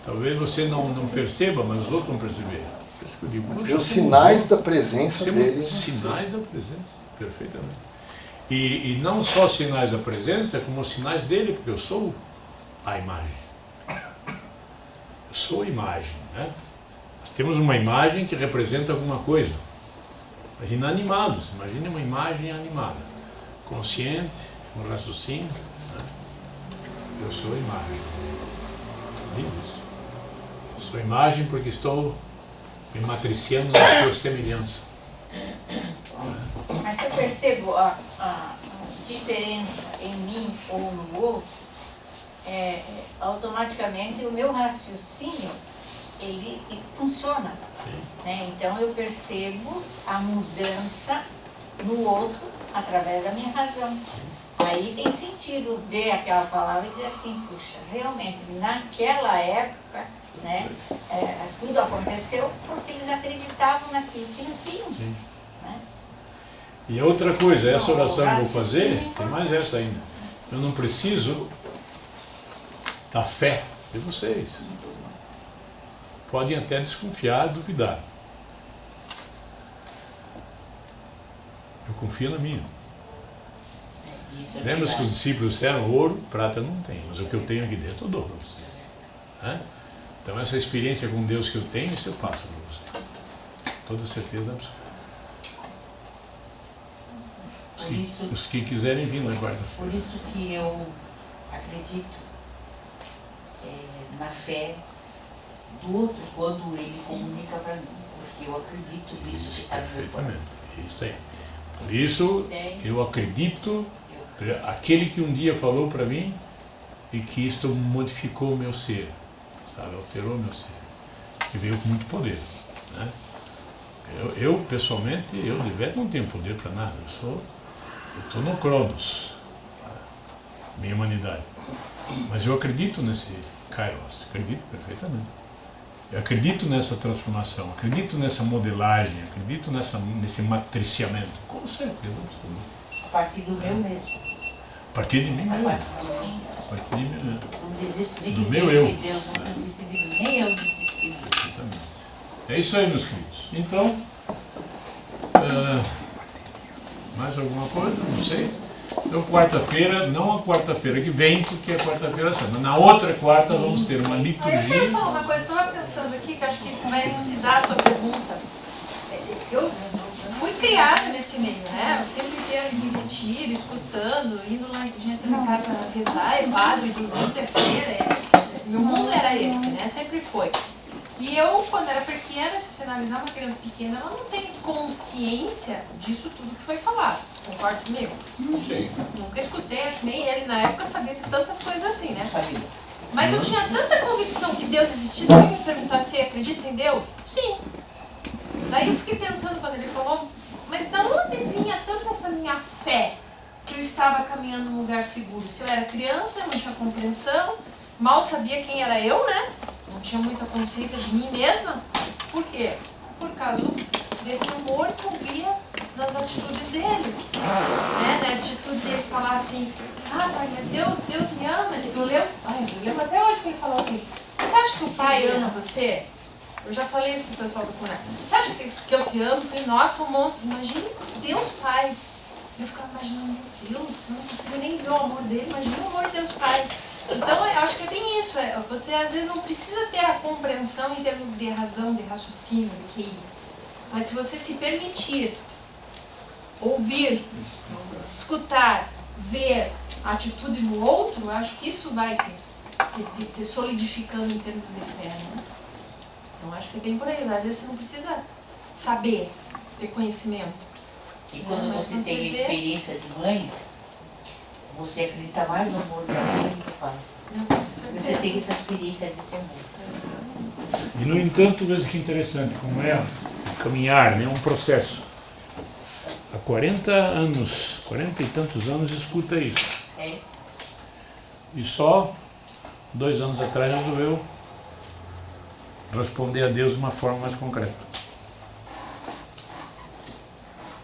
Talvez você não perceba, mas os outros vão perceber. Mas os sinais da presença dele. Sinais da presença, perfeitamente. E não só sinais da presença, como os sinais dele, porque eu sou a imagem. Eu sou a imagem, né? Nós temos uma imagem que representa alguma coisa. Imagina animados, imagine uma imagem animada, consciente, com raciocínio. Né? Eu sou a imagem. Lindo isso. Eu sou a imagem porque estou me matriciando na sua semelhança. Mas se eu percebo a diferença em mim ou no outro, automaticamente o meu raciocínio ele funciona. Né? Então eu percebo a mudança no outro através da minha razão. Aí tem sentido ver aquela palavra e dizer assim: puxa, realmente naquela época, né, tudo aconteceu porque eles acreditavam naquilo que eles viam. Né? E outra coisa, essa oração que eu vou fazer, tem mais essa ainda. Eu não preciso da fé de vocês. Podem até desconfiar, duvidar. Eu confio na minha. Lembra-se que os discípulos disseram: ouro, prata não tem, mas o que eu tenho aqui dentro eu dou para vocês. Né? Então essa experiência com Deus que eu tenho, isso eu passo para vocês. Toda certeza absoluta. Os que quiserem vir na quarta-feira. Por isso que eu acredito na fé do outro quando ele comunica para mim. Porque eu acredito nisso que está no meu coração. Isso aí. Por isso, eu acredito, aquele que um dia falou para mim, e que isto modificou o meu ser, sabe? Alterou o meu ser. E veio com muito poder, né? Eu pessoalmente, eu de verdade não tenho poder para nada. Eu estou no Cronos, minha humanidade. Mas eu acredito nesse Kairos, acredito perfeitamente. Eu acredito nessa transformação, acredito nessa modelagem, acredito nesse matriciamento. Com certeza absoluta. A partir do meu mesmo. A partir de mim mesmo. A partir de mim mesmo. Não desisto de do meu eu. Deus, não desisto de mim. Nem eu desisto de mim. É isso aí, meus queridos. Então, mais alguma coisa? Não sei. Então, quarta-feira, não a quarta-feira que vem, porque é quarta-feira santa. Na outra quarta vamos ter uma Eu liturgia. queria falar uma coisa, estava pensando aqui, que acho que isso vai elucidar a tua pergunta. Eu fui criada nesse meio, né? O tempo inteiro em retiro, escutando, indo lá gente na casa rezar, é padre, domingo é feira. Meu mundo era esse, né? Sempre foi. E eu, quando era pequena, se você analisar uma criança pequena, ela não tem consciência disso tudo que foi falado. Concorda comigo? Sim. Nunca escutei, acho que nem ele na época sabia de tantas coisas assim, né? Mas eu tinha tanta convicção que Deus existisse, que ele me perguntasse, acredita em Deus? Sim. Daí eu fiquei pensando quando ele falou, mas da onde vinha tanta essa minha fé que eu estava caminhando num lugar seguro? Se eu era criança, eu não tinha compreensão, mal sabia quem era eu, né? Não tinha muita consciência de mim mesma. Por quê? Por causa desse amor que eu via nas atitudes deles. Né? Na atitude dele falar assim, pai, mas Deus me ama. Eu lembro até hoje que ele falou assim, você acha que o pai ama você? Eu já falei isso pro pessoal do Cunha. Você acha que eu te amo? Eu falei, nossa, um monte. Imagina Deus Pai. Eu ficava imaginando, meu Deus, eu não consigo nem ver o amor dele, imagina o amor de Deus Pai. Então, eu acho que é bem isso. Você, às vezes, não precisa ter a compreensão em termos de razão, de raciocínio, de QI. Mas se você se permitir ouvir, escutar, ver a atitude do outro, eu acho que isso vai te solidificando em termos de fé, né? Então, acho que é bem por aí. Às vezes, você não precisa saber, ter conhecimento. E quando você tem experiência de mãe, você acredita mais no amor da mãe do que do pai. Você tem essa experiência de ser mãe. E, no entanto, veja que interessante, como é caminhar, né? Um processo. Há 40 anos, 40 e tantos anos, escuta isso. É. E só 2 anos atrás resolveu responder a Deus de uma forma mais concreta.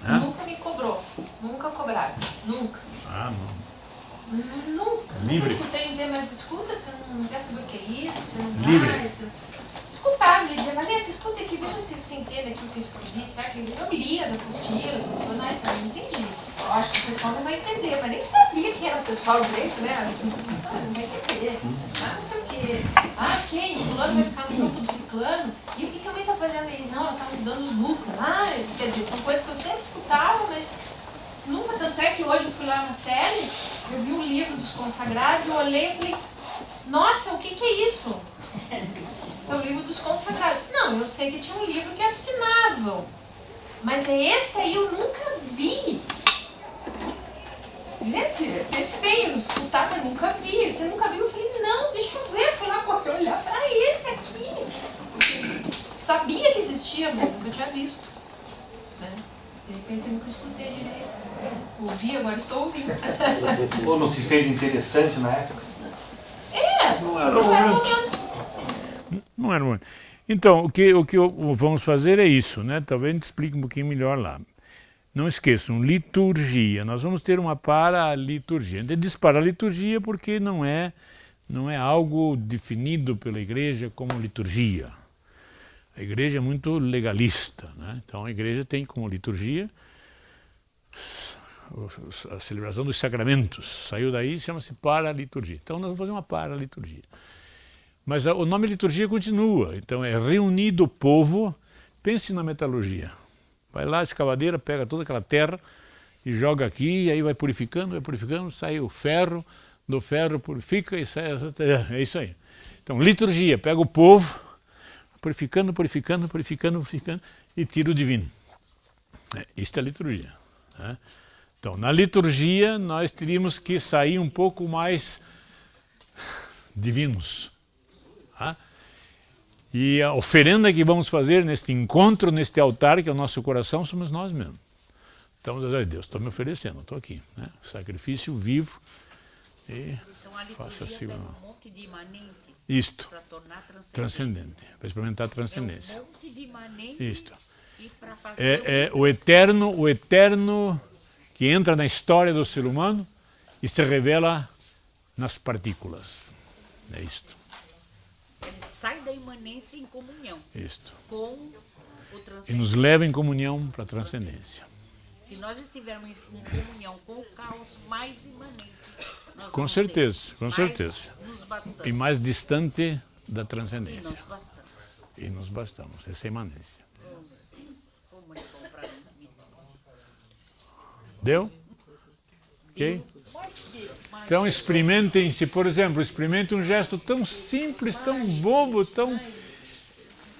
Nunca me cobrou. Nunca cobraram. Nunca. Não. Nunca. Livre. Nunca escutei dizer, mas escuta, você não quer saber o que é isso, você não Livre. vai. Escutar, me dizer, Vanessa, escuta aqui, veja se você entende aquilo que eu escrevi. Será que eu li as apostilas? Eu não entendi. Eu acho que o pessoal não vai entender, mas nem sabia quem era o pessoal direito, né? Não vai entender. Não sei o quê. Quem? Fulano vai ficar no grupo do ciclano? E o que a mãe está fazendo aí? Não, ela está mudando os núcleos. Quer dizer, são coisas que eu sempre escutava, mas nunca. Tanto é que hoje eu fui lá na série, eu vi um livro dos consagrados, eu olhei e falei, nossa, o que é isso? É o livro dos consagrados. Não, eu sei que tinha um livro que assinavam, mas esse aí eu nunca vi. Gente, esse bem, eu escutava, mas nunca vi. Você nunca viu? Eu falei, não, deixa eu ver. Fui lá correr, olhar, esse aqui. Sabia que existia, mas nunca tinha visto. Né? De repente eu nunca escutei direito. Ouvi, agora estou ouvindo. Ou não se fez interessante na época? Não era o momento. Não era o momento. Então, o que vamos fazer é isso, né? Talvez a gente explique um pouquinho melhor lá. Não esqueçam, liturgia. Nós vamos ter uma paraliturgia. A gente diz paraliturgia porque não é algo definido pela igreja como liturgia. A igreja é muito legalista, né? Então a igreja tem como liturgia a celebração dos sacramentos. Saiu daí e chama-se paraliturgia. Então nós vamos fazer uma paraliturgia. Mas o nome liturgia continua. Então é reunido o povo. Pense na metalurgia. Vai lá, a escavadeira, pega toda aquela terra e joga aqui, e aí vai purificando, sai o ferro, do ferro purifica e sai essa terra. É isso aí. Então, liturgia, pega o povo, purificando, e tira o divino. Isto é liturgia. né? Então, na liturgia, nós teríamos que sair um pouco mais divinos. Tá? E a oferenda que vamos fazer neste encontro, neste altar, que é o nosso coração, somos nós mesmos. Então, Deus, estou me oferecendo, estou aqui. Né? Sacrifício vivo e então, a faça assim. um monte de imanente Isto, para tornar transcendente, para experimentar a transcendência. É um monte de imanente Isto. E para fazer É o eterno que entra na história do ser humano e se revela nas partículas. É isto. Ele sai da imanência em comunhão Isto. com o E transcendente. nos leva em comunhão para a transcendência. Se nós estivermos em comunhão com o caos mais imanente, nós Com vamos certeza, ser com mais certeza. nos bastamos. E mais distante da E transcendência. nos bastamos. E nos bastamos. Essa é a imanência. Como ele comprar um Deu? Ok? Então experimentem-se, por exemplo, experimente um gesto tão simples, tão bobo, tão...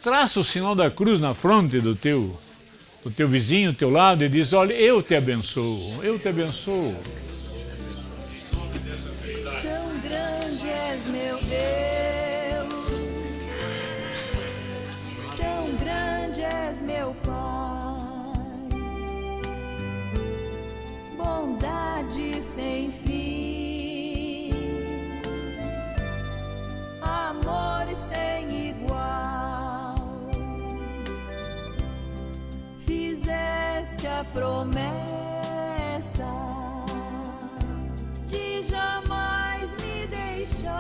Traça o sinal da cruz na fronte do teu vizinho, do teu lado, e diz, olha, eu te abençoo, eu te abençoo. Tão grande és, meu Deus, tão grande és, meu Pai, bondade sem fim, amor sem igual, fizeste a promessa de jamais me deixar,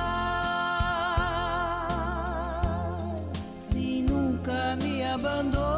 se nunca me abandonar.